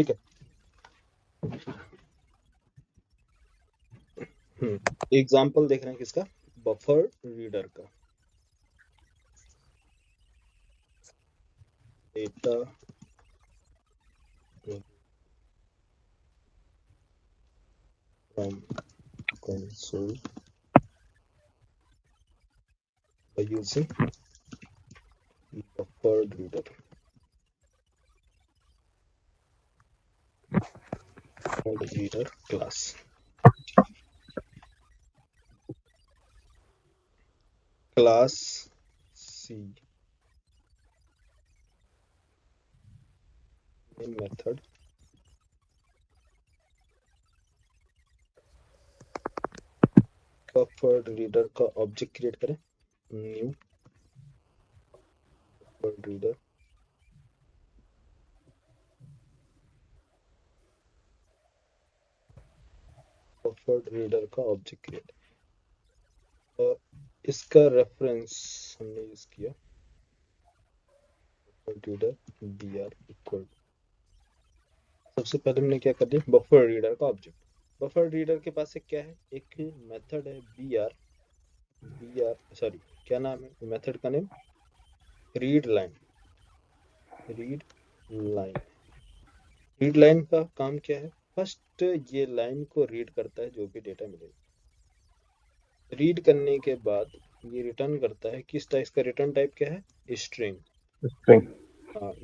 ठीक है। एग्जाम्पल देख रहे हैं किसका, बफर रीडर का। Data from console by using buffer reader class. Class C main method buffer reader का ऑब्जेक्ट क्रिएट करें, न्यू buffer reader का ऑब्जेक्ट क्रिएट। और इसका रेफरेंस हमने यूज किया buffer reader br इक्वल। सबसे पहले हमने क्या कर दिया, बफर रीडर का ऑब्जेक्ट। बफर रीडर के पास एक क्या है, एक मेथड है br सॉरी क्या नाम है मेथड का name, read line. Read line का काम क्या है, फर्स्ट ये लाइन को रीड करता है जो भी डेटा मिलेगा। रीड करने के बाद ये रिटर्न करता है, किस टाइप का रिटर्न टाइप क्या है, स्ट्रिंग।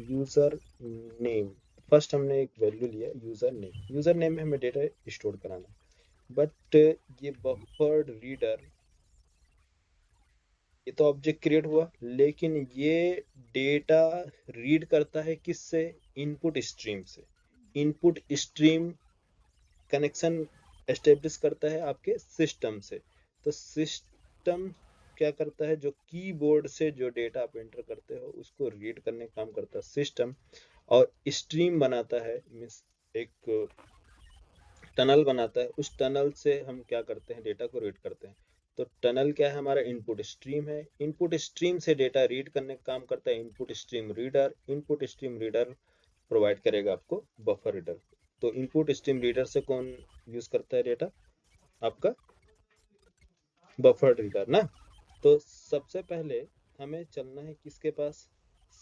यूजर नेम, फर्स्ट हमने एक वैल्यू लिया यूजर नेम में हमें डेटा स्टोर कराना। बट ये बफर्ड रीडर, ये तो ऑब्जेक्ट क्रिएट हुआ, लेकिन ये डेटा रीड करता है किससे, इनपुट स्ट्रीम से। इनपुट स्ट्रीम कनेक्शन एस्टेब्लिश करता है आपके सिस्टम से। तो सिस्टम क्या करता है, जो कीबोर्ड से जो डेटा आप एंटर करते हो उसको रीड करने का काम करता है सिस्टम, और स्ट्रीम बनाता है, मीन्स एक टनल बनाता है। उस टनल से हम क्या करते हैं, डेटा को रीड करते हैं। तो टनल क्या है, हमारा इनपुट स्ट्रीम है। इनपुट स्ट्रीम से डेटा रीड करने का काम करता है input stream reader. Input stream reader provide करेगा आपको बफर रीडर। तो इनपुट स्ट्रीम रीडर से कौन यूज करता है डेटा, आपका बफर रीडर ना। तो सबसे पहले हमें चलना है किसके पास,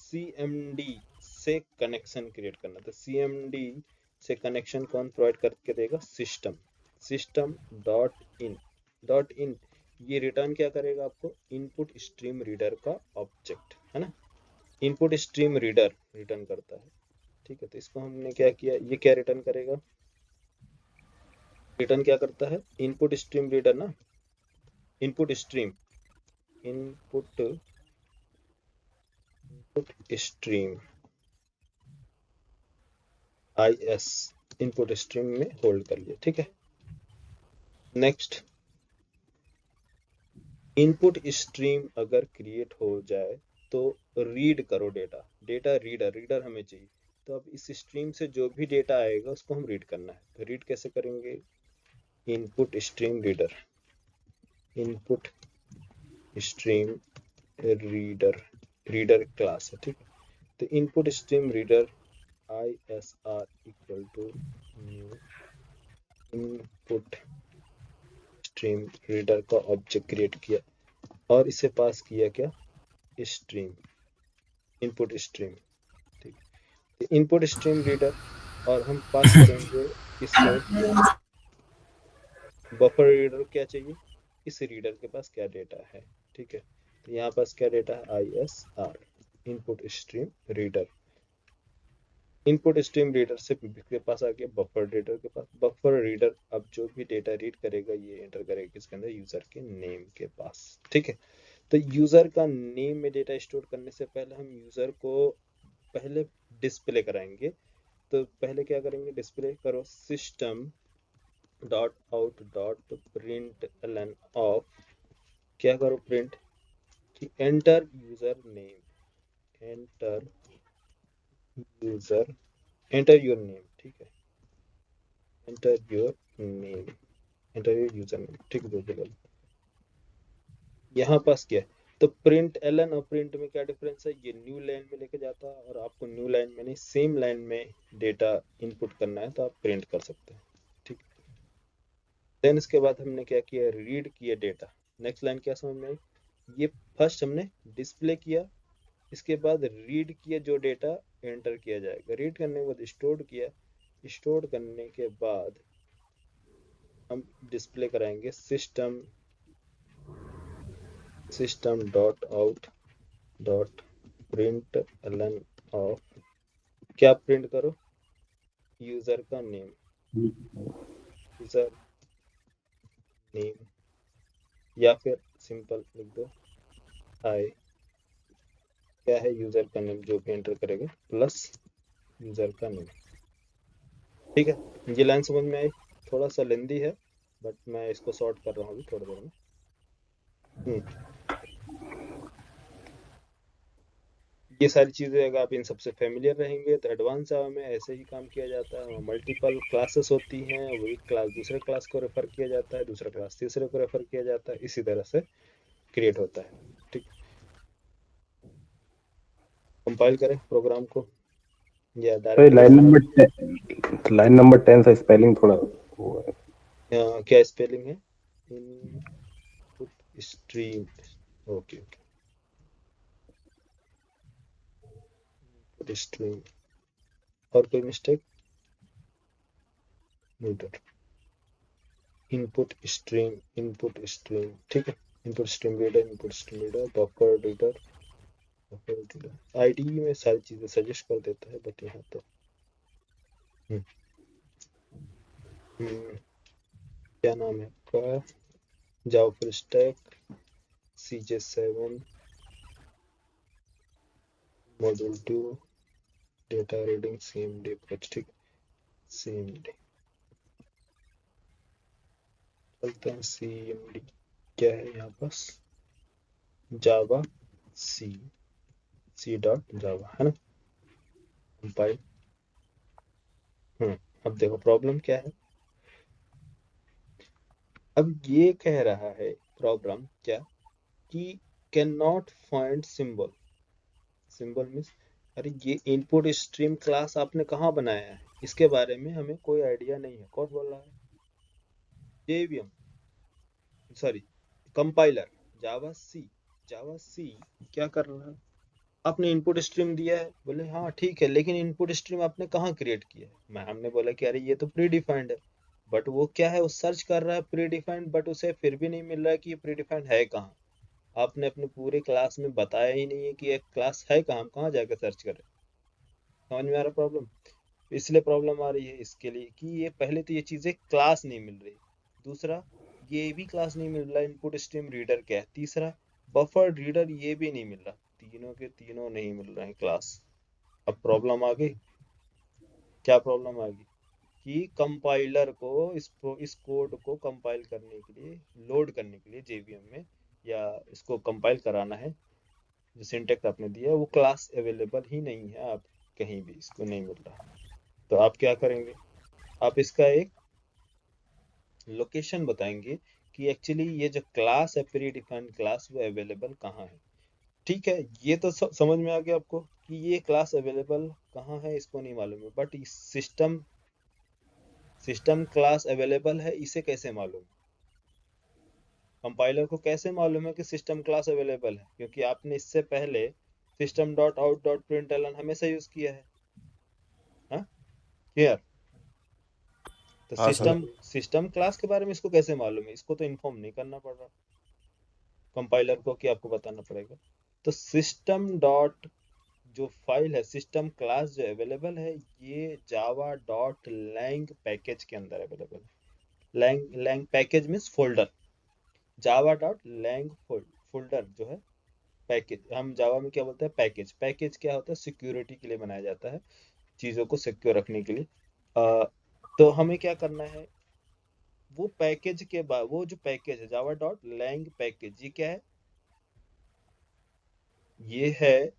CMD से कनेक्शन क्रिएट करना। तो CMD से कनेक्शन कौन प्रोवाइड करके देगा, सिस्टम डॉट इन ये रिटर्न क्या करेगा आपको, इनपुट स्ट्रीम रीडर का ऑब्जेक्ट है ना। इनपुट स्ट्रीम रीडर रिटर्न करता है, ठीक है। तो इसको हमने क्या किया, ये क्या रिटर्न करेगा, रिटर्न क्या करता है, इनपुट स्ट्रीम रीडर ना, input stream IS input stream में होल्ड कर लिया, ठीक है। नेक्स्ट, इनपुट स्ट्रीम अगर क्रिएट हो जाए तो रीड करो डेटा रीडर हमें चाहिए। तो अब इस स्ट्रीम से जो भी डेटा आएगा उसको हम रीड करना है। तो रीड कैसे करेंगे, इनपुट स्ट्रीम रीडर क्लास है, ठीक है। तो input stream reader ISR equal to new input stream reader का ऑब्जेक्ट क्रिएट किया और इसे पास किया क्या, स्ट्रीम, इनपुट स्ट्रीम, ठीक। तो इनपुट स्ट्रीम रीडर, और हम पास करेंगे किसको, बफर रीडर क्या चाहिए, इस रीडर के पास क्या डेटा है, ठीक है। तो यहाँ पास क्या डेटा है, ISR input stream reader. Input stream reader से के पास आ गया बफर रीडर के पास। बफर रीडर अब जो भी डेटा रीड करेगा ये एंटर करेगा किसके अंदर, यूजर के नेम के पास, ठीक है। तो यूजर का नेम में डेटा स्टोर करने से पहले हम यूजर को पहले डिस्प्ले कराएंगे। तो पहले क्या करेंगे, डिस्प्ले करो system dot out dot print ln of, क्या करो प्रिंट कि enter user name, enter your name, ठीक है। एंटर योर यूजर नेम, ठीक है। यहाँ पास क्या है, तो प्रिंट एलन और प्रिंट में क्या डिफरेंस है, ये न्यू लाइन में लेके जाता है और आपको न्यू लाइन में नहीं सेम लाइन में डेटा इनपुट करना है तो आप प्रिंट कर सकते हैं, ठीक। देन इसके बाद हमने क्या किया, रीड किया डेटा। नेक्स्ट लाइन क्या समझ में आई, ये फर्स्ट हमने डिस्प्ले किया, इसके बाद रीड किया, जो डेटा एंटर किया जाएगा, रीड करने के बाद स्टोर किया, स्टोर करने के बाद हम डिस्प्ले कराएंगे system dot out dot print LN of, क्या प्रिंट करो, यूजर का नेम, यूजर नेम, या फिर सिंपल लिख दो हाय, क्या है यूजर का नेम जो भी एंटर करेगा प्लस यूजर का नेम, ठीक है। ये लाइन समझ में आई, थोड़ा सा लेंदी है बट मैं इसको सॉर्ट कर रहा हूँ अभी थोड़ी देर में। ये सारी चीज़ें अगर आप इन सबसे फेमिलियर रहेंगे तो एडवांस जावा में ऐसे ही काम किया जाता है। मल्टीपल क्लासेस होती हैं, वही क्लास दूसरे क्लास को रेफर किया जाता है, दूसरा क्लास तीसरे को रेफर किया जाता है, इसी तरह से क्रिएट होता है, ठीक। कंपाइल करें प्रोग्राम को या तो डायरेक्टली लाइन नंबर 10 से स्पेलिंग थोड़ा वो है। क्या स्पेलिंग है, input stream, okay okay, input stream, और कोई मिस्टेक, न्यूटर, इनपुट स्ट्रीम, ठीक है। Input stream reader, buffer reader, ID में सारी चीजें सजेस्ट कर देता है बट यहाँ तो हम्म, क्या नाम है आपका, Java full stack, CJ7 module 2, data reading CMD approach, ठीक, CMD चलते हैं। CMD क्या है यहाँ पास, जावा सी डॉट जावा है ना, कंपाइल। अब देखो प्रॉब्लम क्या है, अब ये कह रहा है प्रॉब्लम क्या, कि can not find symbol, symbol means, अरे ये इनपुट स्ट्रीम क्लास आपने कहाँ बनाया है, इसके बारे में हमें कोई आइडिया नहीं है। कौन बोल रहा है, JVM, सॉरी कंपाइलर, जावा सी क्या कर रहा है, आपने इनपुट स्ट्रीम दिया है, बोले हाँ ठीक है, लेकिन इनपुट स्ट्रीम आपने कहाँ क्रिएट किया है, मैं हमने बोला कि अरे ये तो प्री डिफाइंड है, बट वो क्या है, वो सर्च कर रहा है प्री डिफाइंड, बट उसे फिर भी नहीं मिल रहा है कि ये प्री डिफाइंड है कहाँ। आपने अपने पूरे क्लास में बताया ही नहीं है कि एक क्लास है कहाँ, हम कहाँ जाकर सर्च करें। समझ में आ रहा प्रॉब्लम, इसलिए प्रॉब्लम आ रही है इसके लिए कि ये पहले तो ये चीज़ें क्लास नहीं मिल रही, दूसरा ये भी क्लास नहीं मिल रहा, इनपुट स्ट्रीम रीडर क्या है, तीसरा बफर रीडर ये भी नहीं मिल रहा, तीनों के तीनों नहीं मिल रहे हैं क्लास। अब प्रॉब्लम आ गई, क्या प्रॉब्लम आ गई, कि कंपाइलर को इस कोड को कंपाइल करने के लिए, लोड करने के लिए JVM में, या इसको कंपाइल कराना है, जो सिंटेक्स आपने दिया है वो क्लास अवेलेबल ही नहीं है, आप कहीं भी इसको नहीं मिल रहा, तो आप क्या करेंगे, आप इसका एक लोकेशन बताएंगे कि एक्चुअली ये जो क्लास है प्री डिफाइंड क्लास वो अवेलेबल कहाँ है, ठीक है। ये तो समझ में आ गया आपको कि ये क्लास अवेलेबल कहाँ है, इसको नहीं मालूम है, बट इस सिस्टम क्लास अवेलेबल है, इसे कैसे मालूम, कंपाइलर को कैसे मालूम है कि सिस्टम क्लास अवेलेबल है, क्योंकि आपने इससे पहले system dot out dot println हमेशा यूज किया है, हाँ क्लियर। तो हाँ सर। सिस्टम क्लास के बारे में इसको कैसे मालूम है, इसको तो इन्फॉर्म नहीं करना पड़ रहा कंपाइलर को कि आपको बताना पड़ेगा। तो सिस्टम डॉट जो फाइल है, सिस्टम क्लास जो अवेलेबल है, ये जावा डॉट लैंग पैकेज के अंदर अवेलेबल है। Lang package means folder, Java dot lang folder जो है पैकेज, हम जावा में क्या बोलते हैं पैकेज, पैकेज क्या होता है, सिक्योरिटी के लिए बनाया जाता है, चीज़ों को सिक्योर रखने के लिए। तो हमें क्या करना है, वो पैकेज के बाद वो जो पैकेज है जावा डॉट लैंग पैकेज, ये क्या है, ये है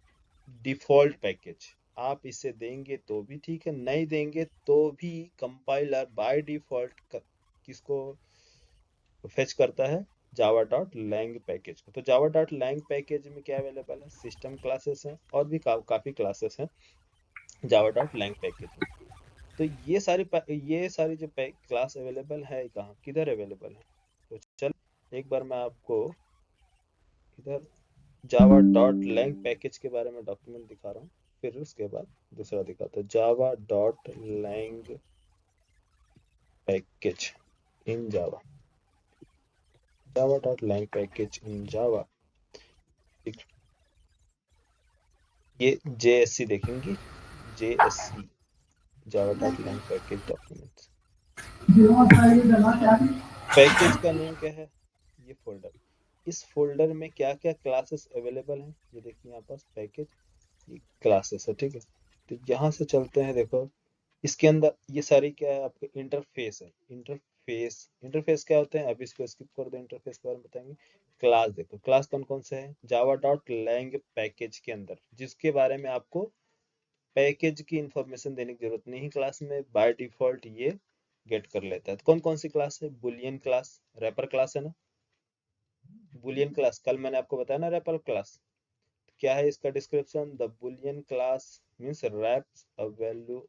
डिफॉल्ट पैकेज। आप इसे देंगे तो भी ठीक है, नहीं देंगे तो भी कंपाइलर बाय डिफॉल्ट किसको फेच करता है, जावा डॉट लैंग पैकेज को। तो जावा डॉट लैंग पैकेज में क्या अवेलेबल है, सिस्टम क्लासेस हैं और भी काफी क्लासेस हैं जावा डॉट लैंग पैकेज में। तो ये सारी जो क्लास अवेलेबल है कहाँ किधर अवेलेबल है, तो चल एक बार मैं आपको इधर जावा डॉट लैंग पैकेज के बारे में डॉक्यूमेंट दिखा रहा हूँ, फिर उसके बाद दूसरा दिखाता हूँ। Java dot lang package in Java, Java dot lang package in Java, ये जेएससी देखेंगे, JSC Java dot lang package documents. Package का नेम क्या है, ये फोल्डर, इस फोल्डर में क्या क्या क्लासेस अवेलेबल हैं ये देखिए यहाँ पास पैकेज, ये क्लासेस है, ठीक है। तो यहाँ से चलते हैं, देखो इसके अंदर ये सारी क्या है आपके इंटरफेस है, इंटरफेस, इंटरफेस क्या होते हैं, अब इसको स्किप कर दो, इंटरफेस के बारे में बताएंगे। क्लास देखो, क्लास कौन कौन से हैं जावा डॉट लैंग पैकेज के अंदर, जिसके बारे में आपको पैकेज की इंफॉर्मेशन देने की जरूरत नहीं, क्लास में बाय डिफॉल्ट ये गेट कर लेता है। तो कौन कौन सी क्लास है, बुलियन क्लास, रैपर क्लास है ना, बुलियन क्लास कल मैंने आपको बताया ना, रैपर क्लास क्या है, इसका description, the boolean class means wraps a value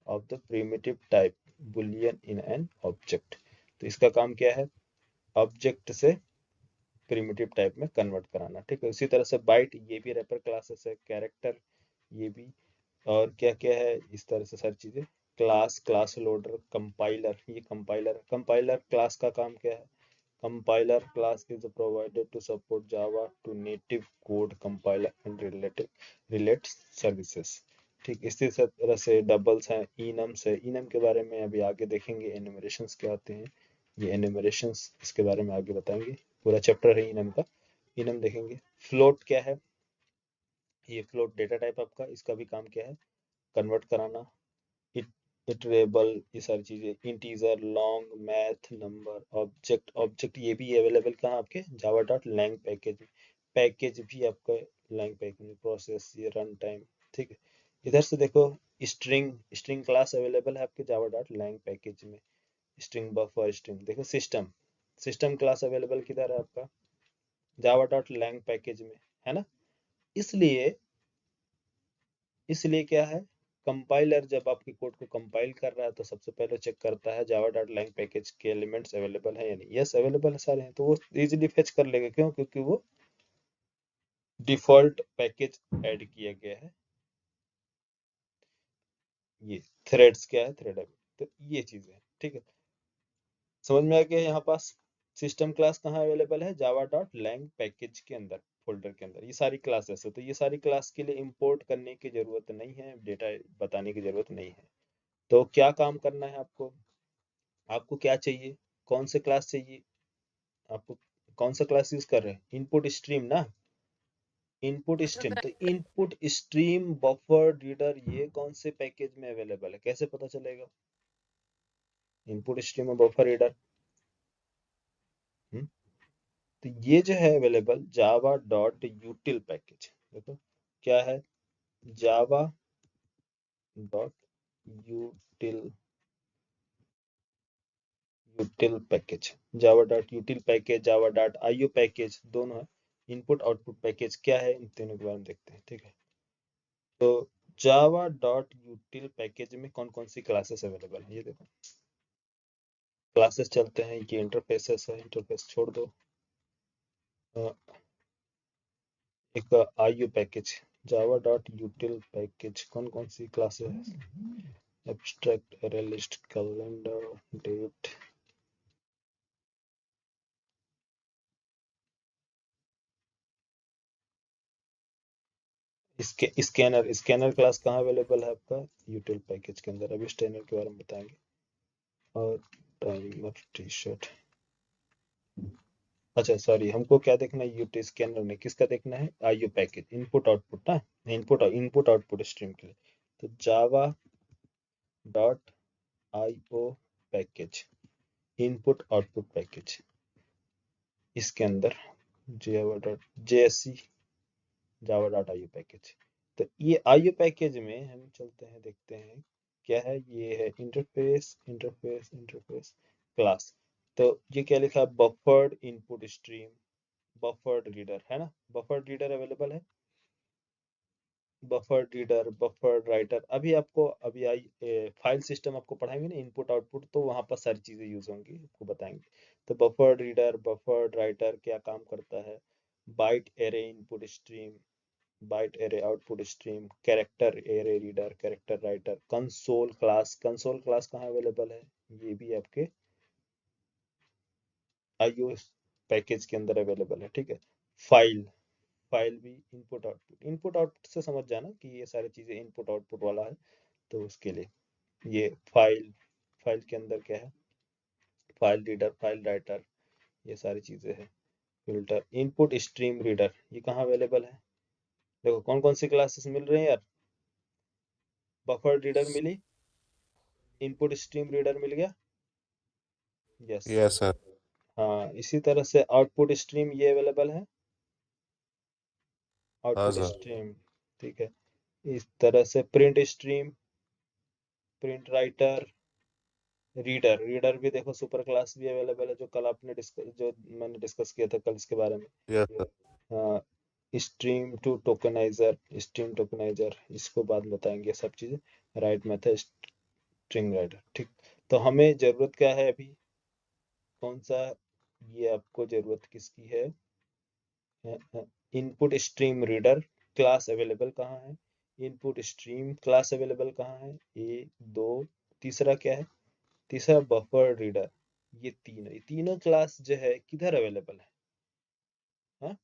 of the primitive type boolean in an object. तो इसका काम क्या है, ऑब्जेक्ट से प्रिमिटिव टाइप में कन्वर्ट कराना, ठीक है। उसी तरह से बाइट, ये भी रैपर क्लासेस है, कैरेक्टर ये भी, और क्या क्या है इस तरह से सारी चीजें। क्लास, क्लास लोडर, कंपाइलर, ये कंपाइलर, कंपाइलर क्लास का काम क्या है, compiler class is provided to support java to native code compiler and relate services, ठीक। इसी तरह से डबल्स हैं, इनम्स है, इनम के बारे में अभी आगे देखेंगे, एनुमरेशंस क्या होते हैं, ये एनुमरेशंस इसके बारे में आगे बताएंगे, पूरा चैप्टर है इनम का, इनम देखेंगे। फ्लोट क्या है, ये फ्लोट डेटा टाइप आपका, इसका भी काम क्या है, कन्वर्ट कराना, इटरेबल, ये सारी चीजें, integer, long, math, number, object, object ये भी अवेलेबल कहाँ आपके जावा डॉट लैंग पैकेज में, पैकेज भी आपका लैंग पैकेज में, प्रोसेस, ये रन टाइम, ठीक है। इधर से देखो स्ट्रिंग, स्ट्रिंग क्लास अवेलेबल है आपके जावा डॉट लैंग पैकेज में, स्ट्रिंग बफर, स्ट्रिंग देखो, सिस्टम, सिस्टम क्लास अवेलेबल किधर है आपका जावा डॉट लैंग पैकेज में, है ना। इसलिए इसलिए क्या है, कंपाइलर जब आपके कोड को कंपाइल कर रहा है तो सबसे पहले चेक करता है जावा डॉट लैंग पैकेज के एलिमेंट्स अवेलेबल है या नहीं, यस अवेलेबल है सारे हैं, तो वो इजीली फेच कर लेगा, क्यों, क्योंकि वो डिफॉल्ट पैकेज ऐड किया गया है। ये थ्रेड्स क्या है, थ्रेड, तो ये चीजें हैं, ठीक है, समझ में आ गया। यहाँ पास सिस्टम क्लास कहाँ अवेलेबल है, जावा डॉट लैंग पैकेज के अंदर, फोल्डर के अंदर, ये सारी क्लासेस है। तो ये सारी क्लास के लिए इंपोर्ट करने की जरूरत नहीं है, डेटा बताने की जरूरत नहीं है। तो क्या काम करना है आपको, आपको क्या चाहिए, कौन से क्लास चाहिए आपको, कौन सा क्लास यूज कर रहे हैं, इनपुट स्ट्रीम ना, इनपुट स्ट्रीम, तो इनपुट स्ट्रीम बफर रीडर ये कौन से पैकेज में अवेलेबल है, कैसे पता चलेगा, इनपुट स्ट्रीम और बफर रीडर, तो ये जो है अवेलेबल जावा डॉट यूटिल पैकेज, देखो क्या है, जावा dot यूटिल, यूटिल package, Java dot यूटिल package, Java dot IO package, दोनों है। इनपुट आउटपुट पैकेज क्या है, इन तीनों के बारे में देखते हैं, ठीक है। तो जावा डॉट यूटिल पैकेज में कौन कौन सी क्लासेस अवेलेबल है, ये देखो क्लासेस चलते हैं, ये इंटरफेसेस है, इंटरफेस छोड़ दो, एक IO package, Java dot यूटिल package कौन कौन सी क्लासेस है, एब्स्ट्रैक्ट, अरे लिस्ट, कैलेंडर, डेट, इसके स्कैनर, स्कैनर क्लास कहाँ अवेलेबल है आपका यूटिल पैकेज के अंदर, अभी स्कैनर के बारे में बताएंगे, और टाइमर, टी शर्ट, अच्छा सॉरी, हमको क्या देखना है, यूटी स्कैनर में किसका देखना है, आईओ पैकेज, इनपुट आउटपुट ना, इनपुट आउटपुट स्ट्रीम के लिए। तो Java dot IO package, input output package, इसके अंदर Java dot JSC, Java dot IO package. तो ये आईओ पैकेज में हम चलते हैं, देखते हैं क्या है, ये है इंटरफेस, इंटरफेस, इंटरफेस क्लास, तो ये क्या लिखा है, buffered input stream, buffered reader है ना, बफर्ड रीडर अवेलेबल है, बफर्ड रीडर, बफर्ड राइटर। अभी आपको अभी आई फाइल सिस्टम आपको पढ़ाएंगे ना, इनपुट आउटपुट, तो वहां पर सारी चीजें यूज होंगी, आपको बताएंगे। तो बफर्ड रीडर, बफर्ड राइटर क्या काम करता है, byte array input stream, byte array output stream, character array reader, character writer, console class, console class कहाँ अवेलेबल है, ये भी आपके आईओ पैकेज के अंदर अवेलेबल है, ठीक है। फाइल, फाइल भी इनपुट आउटपुट, इनपुट आउटपुट से समझ जाना कि ये सारी चीजें इनपुट आउटपुट वाला है, तो उसके लिए ये फाइल, फाइल के अंदर क्या है, फाइल रीडर, फाइल राइटर, ये सारी चीजें हैं। फिल्टर, इनपुट स्ट्रीम रीडर, ये कहाँ अवेलेबल है, देखो कौन कौन सी क्लासेस मिल रही हैं यार, बफर रीडर मिली, इनपुट स्ट्रीम रीडर मिल गया, यस। Yes sir. हाँ, इसी तरह से आउटपुट स्ट्रीम ये अवेलेबल है, हाँ आउटपुट सर। स्ट्रीम, ठीक है। इस तरह से print stream, print writer, reader, reader भी देखो सुपर क्लास भी अवेलेबल है, जो कल आपने डिस्कस, जो मैंने डिस्कस किया था कल इसके बारे में। Yes sir. हाँ, stream to tokeniser, stream tokeniser, इसको बाद में बताएंगे सब चीजें। राइट मेथड, स्ट्रिंग राइटर, ठीक। तो हमें जरूरत क्या है अभी, कौन सा, ये आपको जरूरत किसकी है, input stream reader class available कहाँ है, इनपुट स्ट्रीम क्लास अवेलेबल कहाँ है, एक दो, तीसरा क्या है, तीसरा बफर रीडर, ये तीनों क्लास जो है किधर अवेलेबल है, हाँ?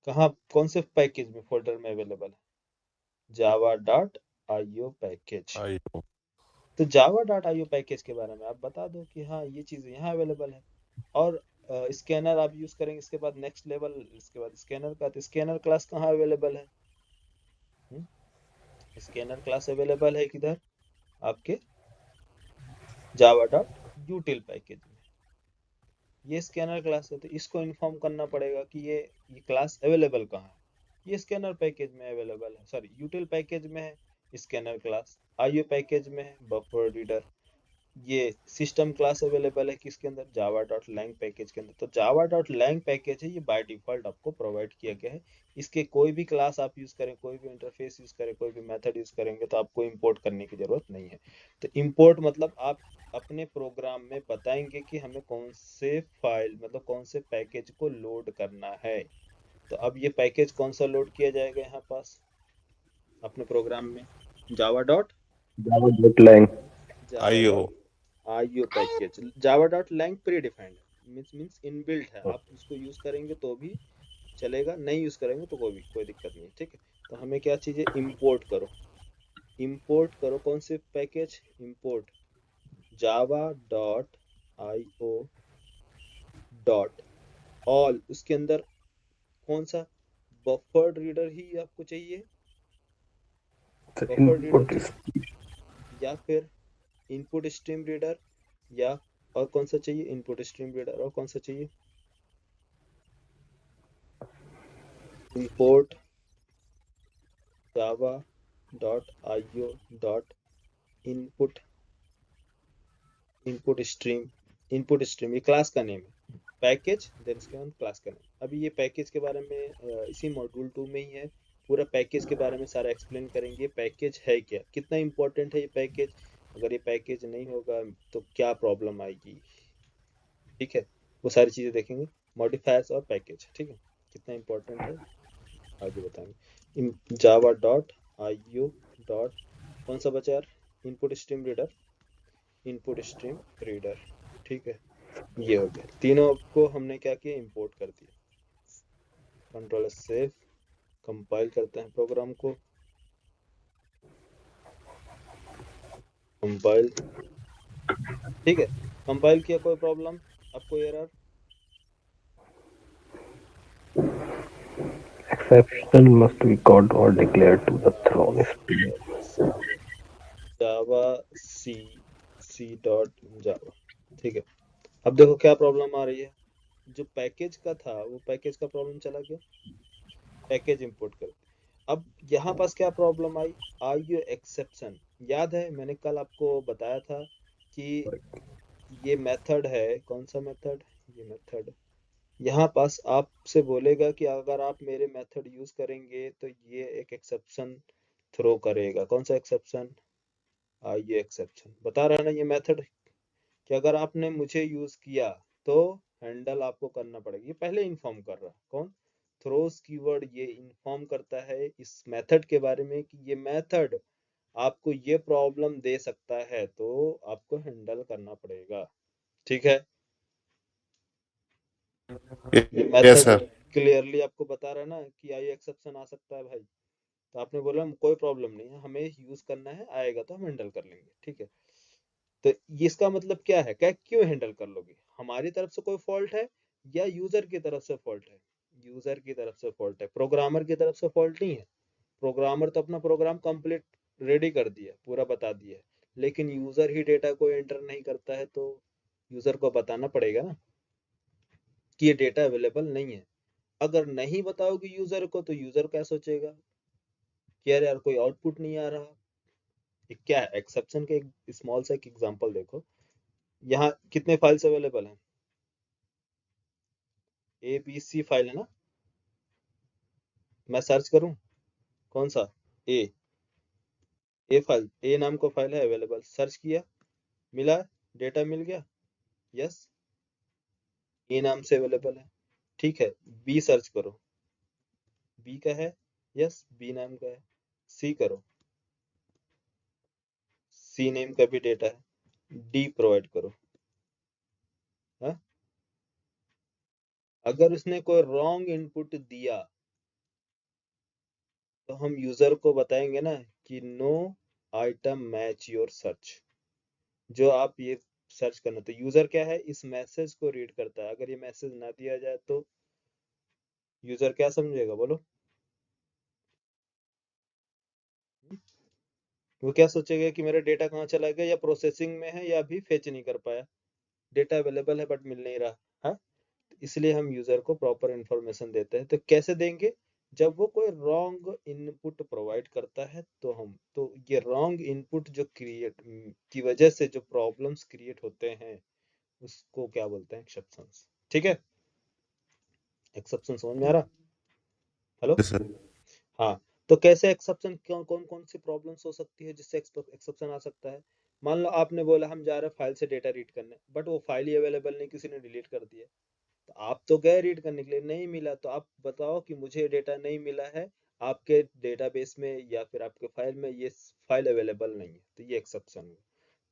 कहाँ, कौन से पैकेज में, फोल्डर में अवेलेबल है, जावा डॉट आईओ पैकेज। आई हो। तो जावा डॉट आईओ पैकेज के बारे में आप बता दो कि हाँ ये चीज़ यहाँ अवेलेबल है। और स्कैनर आप यूज करेंगे, इसके बाद नेक्स्ट लेवल, इसके बाद स्कैनर का, तो स्कैनर क्लास कहाँ अवेलेबल है, स्कैनर क्लास अवेलेबल है किधर, आपके जावा डॉट यूटिल पैकेज में, ये स्कैनर क्लास है। तो इसको इन्फॉर्म करना पड़ेगा कि ये क्लास अवेलेबल कहाँ है, ये स्कैनर पैकेज में अवेलेबल है, सॉरी यूटिल पैकेज में है स्कैनर क्लास, आईओ पैकेज में है बफर रीडर, ये सिस्टम क्लास अवेलेबल है किसके अंदर, जावा डॉट लैंग पैकेज के अंदर। तो जावा डॉट लैंग पैकेज है, ये बाय डिफॉल्ट आपको प्रोवाइड किया गया है, इसके कोई भी क्लास आप यूज करें, कोई भी इंटरफेस यूज करें, कोई भी मेथड यूज करेंगे तो आपको इंपोर्ट करने की जरूरत नहीं है। तो इंपोर्ट मतलब आप अपने प्रोग्राम में बताएंगे कि हमें कौन से फाइल, मतलब कौन से पैकेज को लोड करना है। तो अब ये पैकेज कौन सा लोड किया जाएगा यहाँ पास अपने प्रोग्राम में, Java dot, Java dot lang. Java I dot हो। IO package, Java dot lang predefined means inbuilt है, आप उसको यूज करेंगे तो भी चलेगा, नहीं यूज करेंगे तो कोई दिक्कत नहीं, ठीक है। तो हमें क्या चीजें, इंपोर्ट करो, इंपोर्ट करो कौन से package, import Java dot IO dot all, उसके अंदर कौन सा, बफर्ड रीडर ही आपको चाहिए, बफर्ड रीडर इनपुट चाहिए, या फिर इनपुट स्ट्रीम रीडर, या और कौन सा चाहिए, इनपुट स्ट्रीम रीडर, और कौन सा चाहिए, import Java dot IO dot input, input stream, input stream ये क्लास का नेम है, पैकेज देन इसके बाद क्लास का नेम। अभी ये पैकेज के बारे में इसी मॉड्यूल 2 में ही है, पूरा पैकेज के बारे में सारा एक्सप्लेन करेंगे, पैकेज है क्या, कितना इंपॉर्टेंट है ये पैकेज, अगर ये पैकेज नहीं होगा तो क्या प्रॉब्लम आएगी, ठीक है। वो सारी चीजें देखेंगे, मॉडिफायर्स और पैकेज, ठीक है, कितना इंपॉर्टेंट है आगे बताएंगे। जावा डॉट आईओ डॉट, कौन सा बचा यार, input stream reader, input stream reader, ठीक है। ये हो गया, तीनों को हमने क्या किया, इंपोर्ट कर दिया। कंट्रोल सेव, कंपाइल करते हैं प्रोग्राम को, कंपाइल, ठीक है। कंपाइल किया, कोई प्रॉब्लम आपको, error, exception must be caught or declared to the thrown stream. Java C, C dot Java, ठीक है। अब देखो क्या प्रॉब्लम आ रही है, जो पैकेज का था वो पैकेज का प्रॉब्लम चला गया, पैकेज इंपोर्ट कर। अब यहाँ पास क्या प्रॉब्लम आई, आईओ एक्सेप्शन, याद है मैंने कल आपको बताया था कि ये मेथड है, कौन सा मेथड, ये मेथड यहाँ पास आपसे बोलेगा कि अगर आप मेरे मेथड यूज करेंगे तो ये एक एक्सेप्शन थ्रो करेगा। कौन सा एक्सेप्शन, ये एक्सेप्शन बता रहा है ना ये मेथड, कि अगर आपने मुझे यूज किया तो हैंडल आपको करना पड़ेगा। ये पहले इन्फॉर्म कर रहा है, कौन, थ्रोस कीवर्ड ये इन्फॉर्म करता है इस मेथड के बारे में कि ये मेथड आपको ये प्रॉब्लम दे सकता है, तो आपको हैंडल करना पड़ेगा। ठीक है, ये यस मेथड सर। क्लियरली आपको बता रहा है ना कि आई एक्सेप्शन आ सकता है भाई। तो आपने बोला कोई प्रॉब्लम नहीं है, हमें यूज करना है, आएगा तो हम हैंडल कर लेंगे। ठीक है, तो इसका मतलब क्या है, क्या क्यों हैंडल कर लोगे, हमारी तरफ से कोई फॉल्ट है या यूजर की तरफ से फॉल्ट है? यूजर की तरफ से फॉल्ट है, प्रोग्रामर की तरफ से फॉल्ट नहीं है। प्रोग्रामर तो अपना प्रोग्राम कंप्लीट रेडी कर दिया, पूरा बता दिया है, लेकिन यूजर ही डेटा को एंटर नहीं करता है, तो यूजर को बताना पड़ेगा ना कि ये डेटा अवेलेबल नहीं है। अगर नहीं बताओगे यूजर को तो यूजर क्या सोचेगा कि यार यार कोई आउटपुट नहीं आ रहा। ये क्या है, एक्सेप्शन के एक स्मॉल सा एक एग्जांपल देखो। यहाँ कितने फाइल्स अवेलेबल हैं, ए बी सी फाइल है ना, मैं सर्च करूं कौन सा, ए, ए फाइल, ए नाम का फाइल है अवेलेबल, सर्च किया, मिला, डेटा मिल गया, यस, ए नाम से अवेलेबल है। ठीक है, बी सर्च करो, बी का है, यस, बी नाम का है। सी करो, सी नेम का भी डेटा है। डी प्रोवाइड करो, हाँ? अगर उसने कोई रॉन्ग इनपुट दिया तो हम यूजर को बताएंगे ना कि no item match your search, जो आप ये सर्च करना। तो यूजर क्या है, इस मैसेज को रीड करता है, अगर ये मैसेज ना दिया जाए तो यूजर क्या समझेगा बोलो, वो क्या सोचेगा कि मेरा डेटा कहाँ चला गया, या प्रोसेसिंग में है या अभी फेच नहीं कर पाया, डेटा अवेलेबल है बट मिल नहीं रहा। हाँ, इसलिए हम यूजर को प्रॉपर इंफॉर्मेशन देते हैं। तो कैसे देंगे, जब वो कोई रॉन्ग इनपुट प्रोवाइड करता है तो हम, तो ये रॉन्ग इनपुट जो क्रिएट की वजह से जो प्रॉब्लम्स क्रिएट होते हैं उसको क्या बोलते हैं, एक्सेप्शंस। ठीक है, एक्सेप्शन समझ में आ रहा, हेलो, यस सर। हाँ। तो कैसे एक्सेप्शन, कौन कौन कौन सी प्रॉब्लम्स हो सकती है जिससे एक्सेप्शन आ सकता है। मान लो आपने बोला हम जा रहे हैं फाइल से डेटा रीड करने, बट वो फाइल ही अवेलेबल नहीं, किसी ने डिलीट कर दिया। तो आप तो गए रीड करने के लिए, नहीं मिला, तो आप बताओ कि मुझे डेटा नहीं मिला है, आपके डेटाबेस में या फिर आपके फाइल में ये फाइल अवेलेबल नहीं है, तो ये एक्सेप्शन हुआ।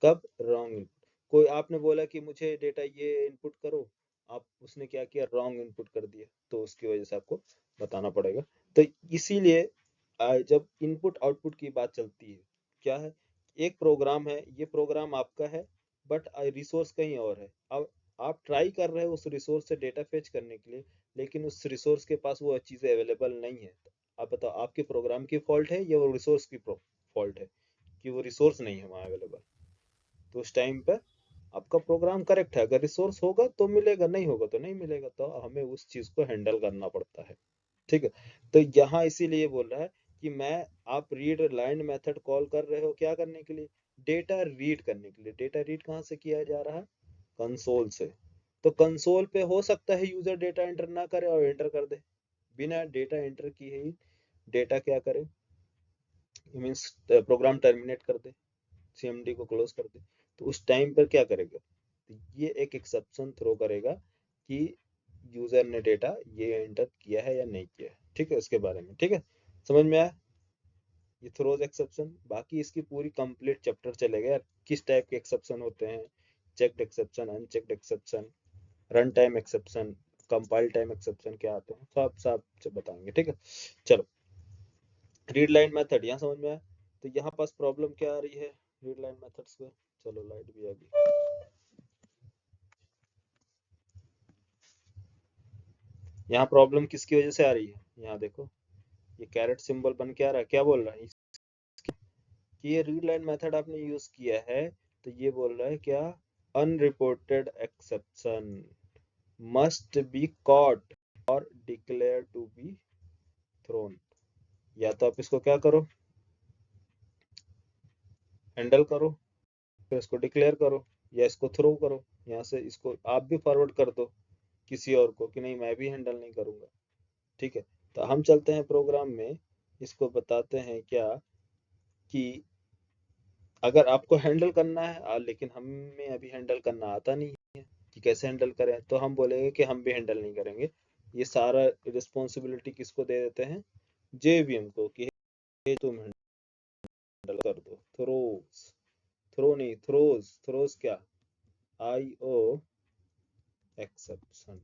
कब, रॉन्ग इनपुट, कोई आपने बोला कि मुझे डेटा ये इनपुट करो, आप उसने क्या किया, रॉन्ग इनपुट कर दिया, तो उसकी वजह से आपको बताना पड़ेगा। तो इसीलिए जब इनपुट आउटपुट की बात चलती है, क्या है, एक प्रोग्राम है, ये प्रोग्राम आपका है, बट रिसोर्स कहीं और है। अब आप ट्राई कर रहे हो उस रिसोर्स से डेटा फेच करने के लिए, लेकिन उस रिसोर्स के पास वो चीज़ें अवेलेबल नहीं है। तो आप बताओ, आपके प्रोग्राम की फॉल्ट है या वो रिसोर्स की फॉल्ट है कि वो रिसोर्स नहीं है वहाँ अवेलेबल। तो उस टाइम पे आपका प्रोग्राम करेक्ट है, अगर रिसोर्स होगा तो मिलेगा, नहीं होगा तो नहीं मिलेगा, तो हमें उस चीज़ को हैंडल करना पड़ता है। ठीक है, तो यहाँ इसीलिए बोल रहा है कि मैं, आप रीड लाइन मेथड कॉल कर रहे हो क्या करने के लिए, डेटा रीड करने के लिए। डेटा रीड कहाँ से किया जा रहा है, कंसोल से। तो कंसोल पे हो सकता है यूजर डेटा एंटर ना करे और एंटर कर दे, बिना डेटा एंटर किए ही डेटा क्या करे, मीन्स प्रोग्राम टर्मिनेट कर दे, सीएमडी को क्लोज कर दे। तो उस टाइम पर क्या करेगा, तो ये एक एक्सेप्शन थ्रो करेगा कि यूजर ने डेटा ये एंटर किया है या नहीं किया है। ठीक है, उसके बारे में, ठीक है, समझ में आया, ये थ्रोज एक्सेप्शन। बाकी इसकी पूरी कंप्लीट चैप्टर चलेगा यार, किस टाइप के एक्सेप्शन होते हैं, checked exception, unchecked exception, run time exception, compile time exception क्या आते हैं, सब सब बताएंगे। ठीक है, चलो, रीड लाइन मेथड यहाँ समझ में आया। तो यहाँ पास प्रॉब्लम क्या आ रही है रीड लाइन मेथड्स पे, चलो लाइट भी आ गई। यहाँ प्रॉब्लम किसकी वजह से आ रही है, यहाँ देखो, ये कैरेट सिंबल बन के आ रहा है, क्या बोल रहा है कि ये रीड लाइन मेथड आपने यूज किया है, तो ये बोल रहा है क्या, unreported exception must be caught or declare to be thrown. या तो आप इसको क्या करो, हैंडल करो, फिर इसको डिक्लेयर करो, या इसको थ्रो करो। यहाँ से इसको आप भी फॉरवर्ड कर दो किसी और को कि नहीं मैं भी हैंडल नहीं करूँगा, ठीक है। तो हम चलते हैं प्रोग्राम में, इसको बताते हैं क्या कि अगर आपको हैंडल करना है लेकिन हमें अभी हैंडल करना आता नहीं है कि कैसे हैंडल करें, तो हम बोलेंगे कि हम भी हैंडल नहीं करेंगे। ये सारा रिस्पॉन्सिबिलिटी किसको दे देते हैं, जेवीएम को, कि "हे, तुम हैंडल कर दो। थ्रोज, थ्रो नहीं थ्रोज, थ्रोज क्या, आई ओ एक्सेप्शन,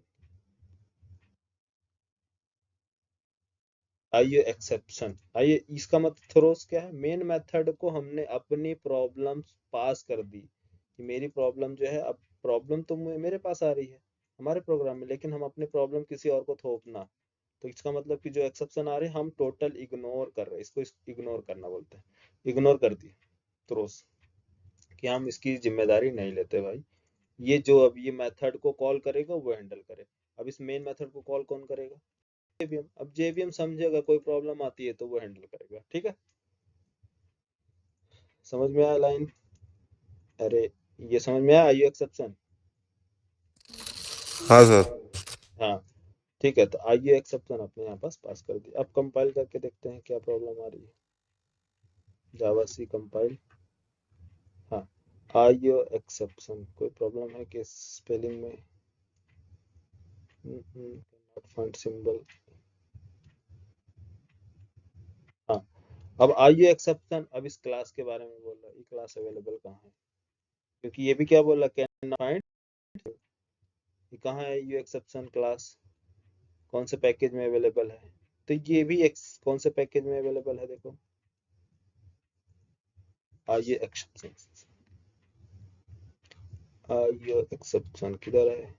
आइए एक्सेप्शन, आइए इसका मतलब थ्रोस क्या है, मेन मेथड को हमने अपनी प्रॉब्लम पास कर दी कि मेरी प्रॉब्लम जो है, अब प्रॉब्लम तो मेरे पास आ रही है हमारे प्रोग्राम में, लेकिन हम अपनी प्रॉब्लम किसी और को थोपना, तो इसका मतलब कि जो एक्सेप्शन आ रहे हैं हम टोटल इग्नोर कर रहे हैं, इसको इग्नोर करना बोलते हैं, इग्नोर कर दी थ्रोस, कि हम इसकी जिम्मेदारी नहीं लेते भाई, ये जो अब ये मेथड को कॉल करेगा वो हैंडल करे। अब इस मेन मेथड को कॉल कौन करेगा, जेवीएम। अब जेवीएम समझेगा कोई प्रॉब्लम आती है तो वो हैंडल करेगा, ठीक है। समझ में आया लाइन, अरे ये समझ में आया, यू एक्सेप्शन, हाँ सर। हाँ ठीक है। तो आइए एक्सेप्शन अपने यहाँ पास कर दिया, अब कंपाइल करके देखते हैं क्या प्रॉब्लम आ रही है, जावा सी कंपाइल, हाँ आइयो एक्सेप्शन, कोई प्रॉब्लम है कि स्पेलिंग में, नॉट फाइंड सिंबल, हाँ। अब आइयो एक्सेप्शन, अब इस क्लास के बारे में बोल रहा है, ये क्लास अवेलेबल कहाँ है, क्योंकि ये भी क्या बोल रहा है, कैन फाइंड, ये कहाँ है यू एक्सेप्शन क्लास, कौन से पैकेज में अवेलेबल है, तो ये भी कौन से पैकेज में अवेलेबल है, देखो ये एक्सेप्शन, ये एक्सेप्शन किधर है,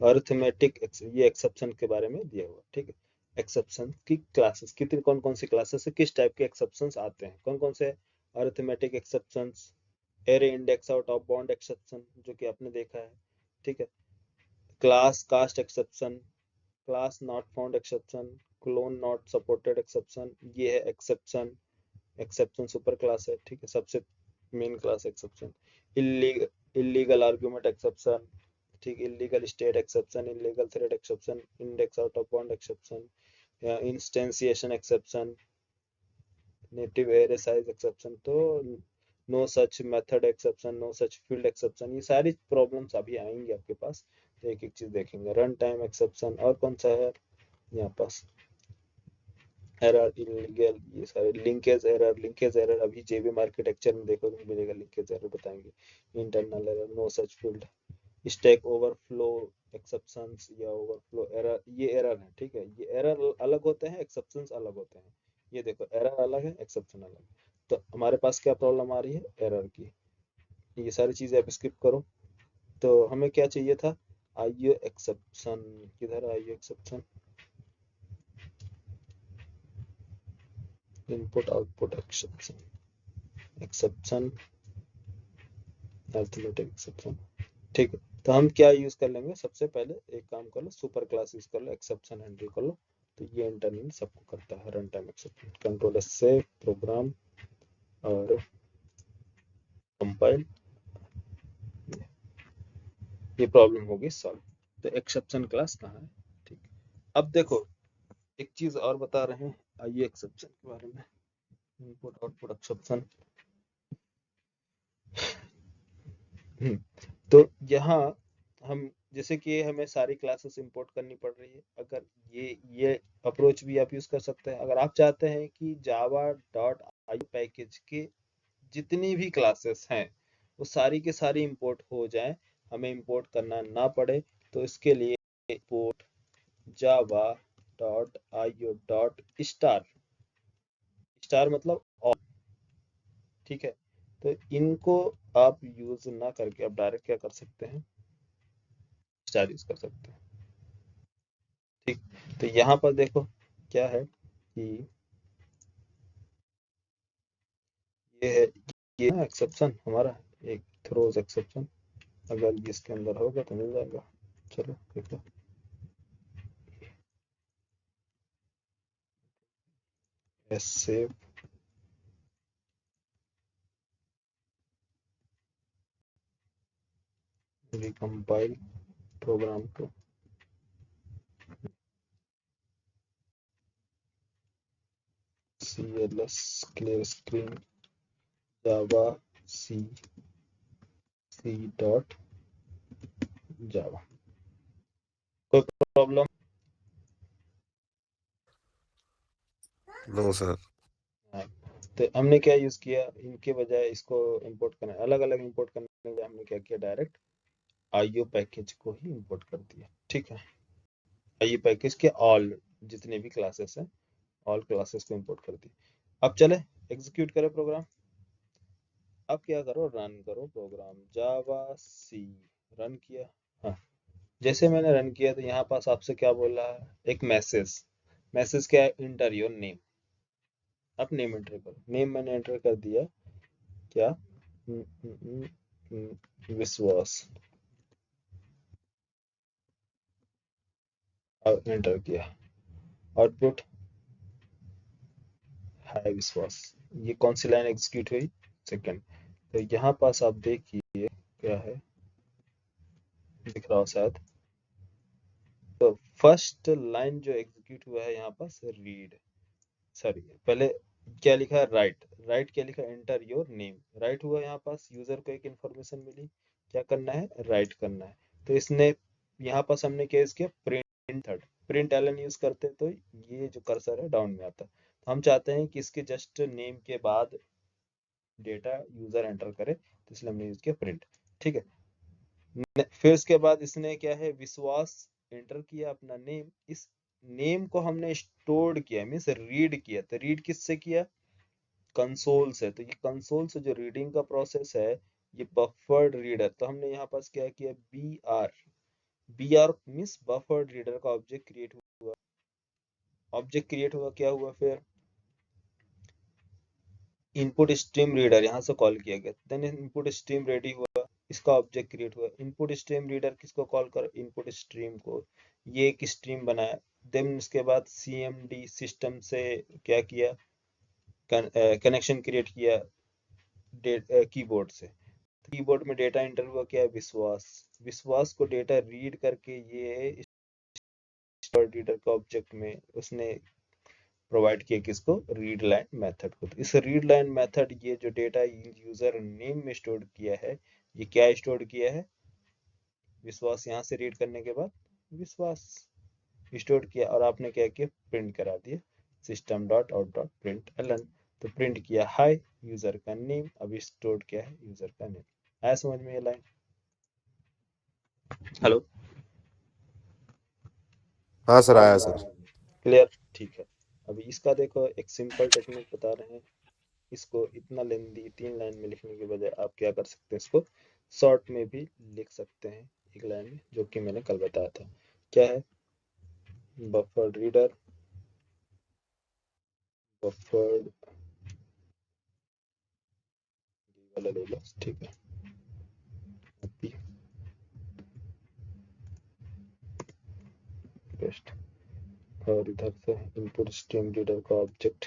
अरिथमेटिक, ये एक्सेप्शन के बारे में दिया हुआ, ठीक है। एक्सेप्शन की क्लासेस कितनी, कौन कौन सी क्लासेस है, किस टाइप के एक्सेप्शंस आते हैं, कौन कौन से, arithmetic exceptions, array index out of bound exception जो कि आपने देखा है, ठीक है, class cast exception, class not found exception, clone not supported exception, ये है एक्सेप्शन, एक्सेप्शन सुपर क्लास है, ठीक है, सबसे main class exception, illegal argument exception, ठीक, illegal state exception, illegal thread exception, index out of bound exception, instantiation exception, native array size exception, तो no such method exception, no such field exception, ये सारी problems अभी आएंगी आपके पास, तो एक एक चीज देखेंगे, रन टाइम एक्सेप्शन, और कौन सा है यहाँ पास, एरर, इलीगल, ये सारे लिंकेज एरर अभी जेवीएम आर्किटेक्चर में देखो तो मिलेगा, लिंकेज एरर बताएंगे, internal error, no such field, stack overflow exceptions या ओवरफ्लो एरर, ये एरर है, ठीक है, ये एरर अलग होते हैं, एक्सेप्शंस अलग होते हैं, ये देखो एरर अलग है, एक्सेप्शन अलग है, तो हमारे पास क्या प्रॉब्लम आ रही है, एरर की, ये सारी चीजें आप स्किप करो, तो हमें क्या चाहिए था, आइयो एक्सेप्शन, किधर आइयो exception, input output exception, exception arithmetic exception, ठीक है। तो हम क्या यूज कर लेंगे, सबसे पहले एक काम कर लो, सुपर क्लास यूज कर लो, एक्सेप्शन हैंडल कर लो, तो ये इंटरनल सबको करता है, run time exception, control S से प्रोग्राम और कंपाइल, ये प्रॉब्लम होगी सॉल्व, तो एक्सेप्शन क्लास कहाँ है, ठीक। अब देखो एक चीज और बता रहे हैं, आइए एक्सेप्शन के बारे में, इनपुट आउटपुट एक्सेप्शन, तो यहाँ हम जैसे कि हमें सारी क्लासेस इंपोर्ट करनी पड़ रही है, अगर ये अप्रोच भी आप यूज कर सकते हैं, अगर आप चाहते हैं कि जावा डॉट आई पैकेज के जितनी भी क्लासेस हैं वो सारी के सारी इंपोर्ट हो जाए, हमें इंपोर्ट करना ना पड़े, तो इसके लिए import Java dot IO dot star, star मतलब ऑल, ठीक है। तो इनको आप यूज ना करके आप डायरेक्ट क्या कर सकते हैं, स्टार यूज कर सकते हैं, ठीक। तो यहाँ पर देखो क्या है कि ये है, ये ना एक्सेप्शन हमारा, एक थ्रोज एक्सेप्शन, अगर इसके अंदर होगा तो मिल जाएगा, चलो देखो, सेव, रिकम्पाइल प्रोग्राम को CLS clear screen java c dot java। कोई प्रॉब्लम? No sir. तो हमने क्या यूज किया, इनके बजाय इसको इंपोर्ट करना, अलग अलग इंपोर्ट करने के लिए हमने क्या किया, डायरेक्ट IO पैकेज को ही इंपोर्ट कर दिया। ठीक है, IO पैकेज के ऑल जितने भी क्लासेस हैं, ऑल क्लासेस को इंपोर्ट कर दिया। अब चले एग्जीक्यूट करें प्रोग्राम। अब क्या करो, रन करो प्रोग्राम जावा सी। रन किया। हाँ, जैसे मैंने रन किया तो यहाँ पास आपसे क्या बोल रहा है, एक मैसेज। मैसेज क्या है, इंटर योर नेम। अब नेम एंटर करो। नेम मैंने एंटर कर दिया, क्या, विश्वास। और एंटर किया, आउटपुट हाय विश्वास। ये कौन सी लाइन एग्जीक्यूट हुई, सेकंड। तो यहाँ पास आप देखिए क्या है, दिख रहा हो शायद। तो फर्स्ट लाइन जो एग्जीक्यूट हुआ है यहाँ पास, रीड, सॉरी पहले क्या लिखा है, राइट। राइट क्या लिखा, एंटर योर नेम। राइट हुआ यहाँ पास, यूजर को एक इंफॉर्मेशन मिली, क्या करना है, राइट करना है। तो इसने यहाँ पास हमने क्या किया, print third, print LN use करते तो ये जो कर्सर है डाउन में आता। तो हम चाहते हैं कि इसके जस्ट नेम के बाद डेटा यूजर एंटर करे, तो इसलिए हमने यूज किया प्रिंट। ठीक है, फिर उसके बाद इसने क्या है, विश्वास एंटर किया अपना नेम। इस नेम को हमने स्टोर किया, मीन्स रीड किया। तो रीड किससे किया, कंसोल से। तो ये कंसोल से जो रीडिंग का प्रोसेस है, ये बफर्ड रीडर। तो हमने यहाँ पास क्या किया, B R means buffered reader का ऑब्जेक्ट क्रिएट हुआ। ऑब्जेक्ट क्रिएट हुआ, क्या हुआ फिर, इनपुट स्ट्रीम रीडर यहाँ से कॉल किया गया। देन इनपुट स्ट्रीम रेडी हुआ, इसका ऑब्जेक्ट क्रिएट हुआ। इनपुट स्ट्रीम रीडर किसको कॉल कर, इनपुट स्ट्रीम को। ये एक स्ट्रीम बनाया। देन उसके बाद CMD सिस्टम से क्या किया, कनेक्शन क्रिएट किया कीबोर्ड से। कीबोर्ड में डेटा एंटर हुआ, क्या, विश्वास। विश्वास को डेटा रीड करके ये रीडर का ऑब्जेक्ट में उसने प्रोवाइड किया किसको, रीड लाइन मेथड को। तो इस रीड लाइन मेथड, ये जो डेटा यूजर नेम में स्टोर किया है, ये क्या स्टोर किया है, विश्वास। यहाँ से रीड करने के बाद विश्वास स्टोर किया, और आपने क्या किया, प्रिंट करा दिया, system dot out dot print LN. तो प्रिंट किया हाय यूजर का नेम, अभी स्टोर किया है यूजर का नेम। आया समझ में ये लाइन? हेलो, हाँ सर, आया सर। क्लियर? ठीक है। अभी इसका देखो, एक सिंपल टेक्निक बता रहे हैं। इसको इतना लेंदी 3 लाइन में लिखने के बजाय आप क्या कर सकते हैं, इसको शॉर्ट में भी लिख सकते हैं, एक लाइन में, जो कि मैंने कल बताया था। क्या है, बफर्ड रीडर, बफर्ड वाला ले लो, ठीक है, कॉपी पेस्ट। और इधर से इनपुट स्ट्रीम रीडर का ऑब्जेक्ट,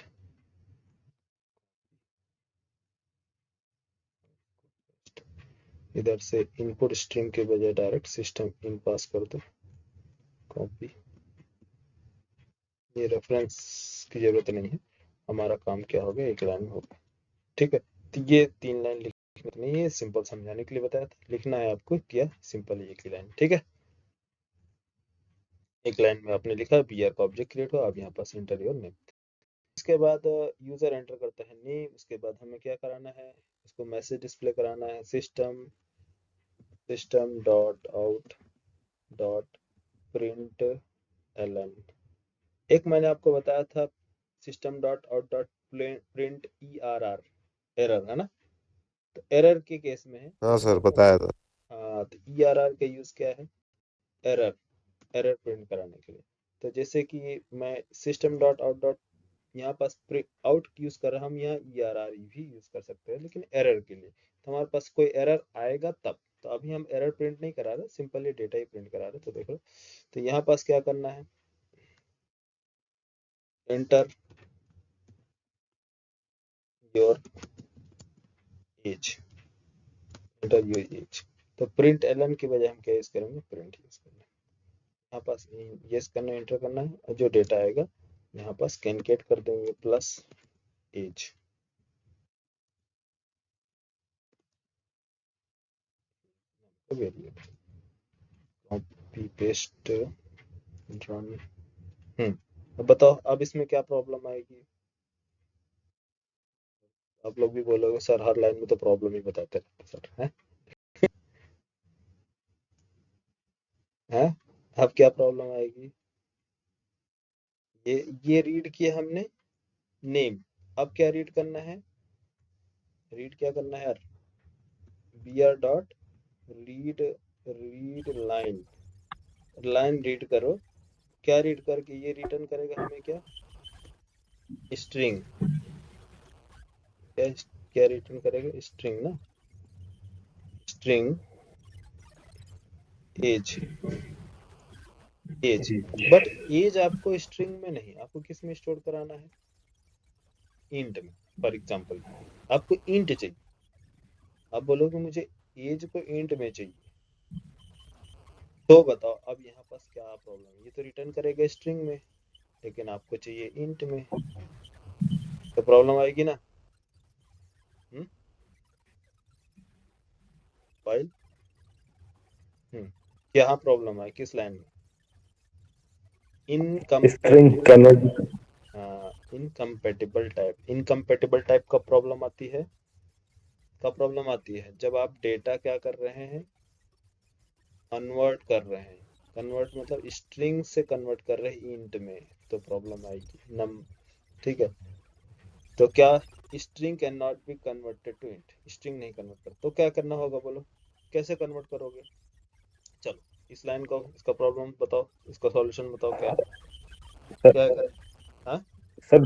इधर से इनपुट स्ट्रीम के बजाय डायरेक्ट सिस्टम इन पास कर दो, कॉपी। ये रेफरेंस की जरूरत नहीं है, हमारा काम क्या हो गया, एक लाइन में होगा। ठीक है, तो ये 3 लाइन लिखने नहीं है, सिंपल समझाने के लिए बताया था। लिखना है आपको, क्या, सिंपल एक ही लाइन। ठीक है, एक लाइन में आपने लिखा बी आर का ऑब्जेक्ट क्रिएट हुआ। अब यहाँ पास इंटर योर नेम। इसके बाद यूजर एंटर करता है नेम। उसके बाद हमें क्या कराना है, इसको मैसेज डिस्प्ले कराना है, system dot out dot print LN. एक मैंने आपको बताया था, system dot out dot print ERR, error है ना। तो एरर के केस में है, हाँ सर, बताया था। हाँ, तो ERR का यूज क्या है, एरर, एरर प्रिंट कराने के लिए। तो जैसे कि मैं सिस्टम डॉट आउट डॉट यहाँ पास आउट यूज कर रहा, हम यहाँ ERR भी यूज कर सकते हैं, लेकिन एरर के लिए। तो हमारे पास कोई एरर आएगा तब। तो अभी हम एरर प्रिंट नहीं करा रहे, सिंपली डेटा ही प्रिंट करा रहे। तो देखो, तो यहाँ पास क्या करना है, enter your as, enter your as. तो प्रिंट एलन की बजाय हम क्या यूज करेंगे, प्रिंट यूज करेंगे। यहाँ पास यस करना है, एंटर करना है, और जो डेटा आएगा यहाँ पास कैनकेट कर देंगे plus age. Variable copy paste run. अब बताओ अब इसमें क्या प्रॉब्लम आएगी। आप लोग भी बोलोगे सर हर लाइन में तो प्रॉब्लम ही बताते रहते सर, हैं अब क्या प्रॉब्लम आएगी। ये रीड किया हमने नेम, अब क्या रीड करना है, रीड क्या करना है यार, br dot read, read line, line read करो। क्या रीड करके ये रिटर्न करेगा हमें क्या, स्ट्रिंग। क्या क्या रिटर्न करेगा, स्ट्रिंग ना, स्ट्रिंग एज, एज। जी बट एज आपको स्ट्रिंग में नहीं, आपको किस में स्टोर कराना है, इंट में। फॉर एग्जांपल आपको इंट चाहिए, आप बोलोगे मुझे एज को इंट में चाहिए, तो बताओ अब यहाँ पास क्या प्रॉब्लम है, ये तो रिटर्न करेगा स्ट्रिंग में, लेकिन आपको चाहिए इंट में, तो प्रॉब्लम आएगी ना। फाइल क्या प्रॉब्लम है किस लाइन में, string incompatible, cannot. Incompatible type, incompatible type का प्रॉब्लम आती है, का प्रॉब्लम आती है जब आप डेटा क्या कर रहे हैं, कन्वर्ट कर रहे हैं, कन्वर्ट मतलब स्ट्रिंग से कन्वर्ट कर रहे हैं इंट में, तो प्रॉब्लम आएगी नम। ठीक है, तो क्या string can not be converted to int, string नहीं कन्वर्ट कर, तो क्या करना होगा बोलो, कैसे कन्वर्ट करोगे। चलो इस लाइन को, इसका प्रॉब्लम बताओ, इसका सॉल्यूशन बताओ क्या है, सर क्या करें। हाँ सर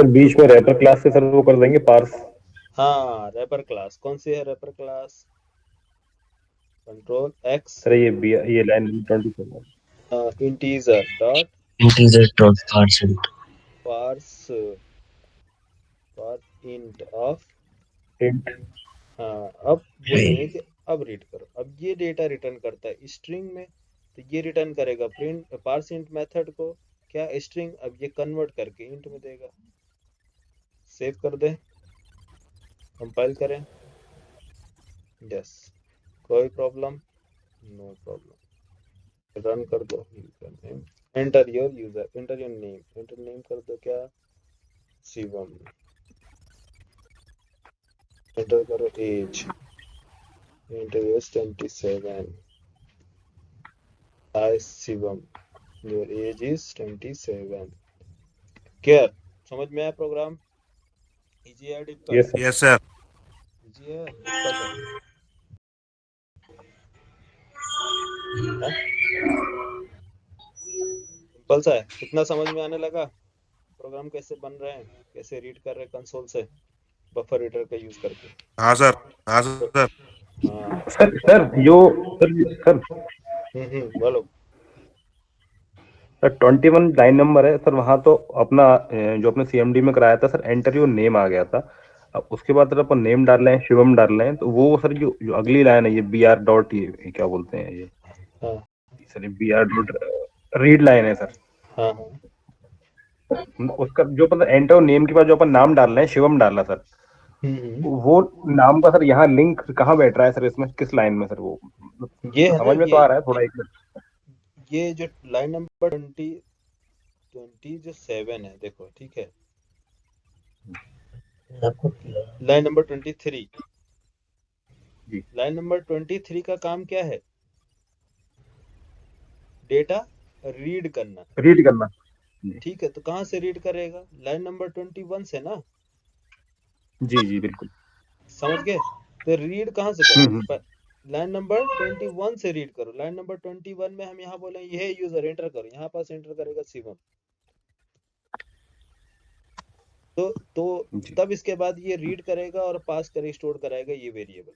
बीच में रैपर क्लास से सर वो कर देंगे पार्स। हाँ रैपर क्लास कौन सी है, wrapper class control X sir ये line 27। Integer dot integer dot parseInt parse, parse int of. Int. हाँ अब बोलेंगे कि अब रीड करो, अब ये डेटा रिटर्न करता है स्ट्रिंग में, तो ये रिटर्न करेगा प्रिंट पार्स इंट मेथड को क्या, स्ट्रिंग, अब ये कन्वर्ट करके इंट में देगा। सेव कर दें, कंपाइल करें, यस, कोई प्रॉब्लम, नो प्रॉब्लम, रन कर दो, enter your user, enter your name, enter name कर दो क्या, शिवम, एंटर करो age, enter your 27, hi Shivam, your age is 27। क्या समझ में आया प्रोग्राम, इजी है difficult, yes sir. Yes sir. Easy है डिफिकल्ट है, सिंपल सा है, इतना समझ में आने लगा प्रोग्राम कैसे बन रहे हैं, कैसे रीड कर रहे हैं कंसोल से बफर रीडर का यूज करके। हाँ सर। हाँ तो सर। हाँ सर तो सर जो सर बोलो। सर 21 लाइन नंबर है सर, वहाँ तो अपना जो अपने सीएमडी में कराया था सर, एंटर योर नेम आ गया था। अब उसके बाद सर अपन नेम डाल रहे हैं, शिवम डाल रहे हैं, तो वो सर जो अगली लाइन है ये बी आर डॉट, ये क्या बोलते हैं ये, हाँ सर ये B R dot read line है सर। हाँ हाँ उसका जो अपन एंटर नेम के बाद जो अपन नाम डाल रहे हैं, शिवम डाला सर, हम्म, वो नाम का सर यहाँ लिंक कहाँ बैठ रहा है सर, इसमें किस लाइन में सर वो, ये है ना, समझ में तो आ रहा है थोड़ा, एक मिनट। ये जो लाइन नंबर 27 है देखो, ठीक है, लाइन नंबर 23, जी लाइन नंबर 23 का काम क्या है, डेटा रीड करना। रीड करना। जी ठीक है, तो कहाँ से रीड करेगा, लाइन नंबर 21 से ना, जी जी बिल्कुल। समझ गए, तो रीड कहाँ से हम्म। करेगा, लाइन नंबर 21 से रीड करो, लाइन नंबर 21 में हम यहाँ बोले ये यूजर एंटर करो, यहाँ पास एंटर करेगा शिवम, तो जी तब इसके बाद ये रीड करेगा और पास करे, स्टोर कराएगा ये वेरिएबल।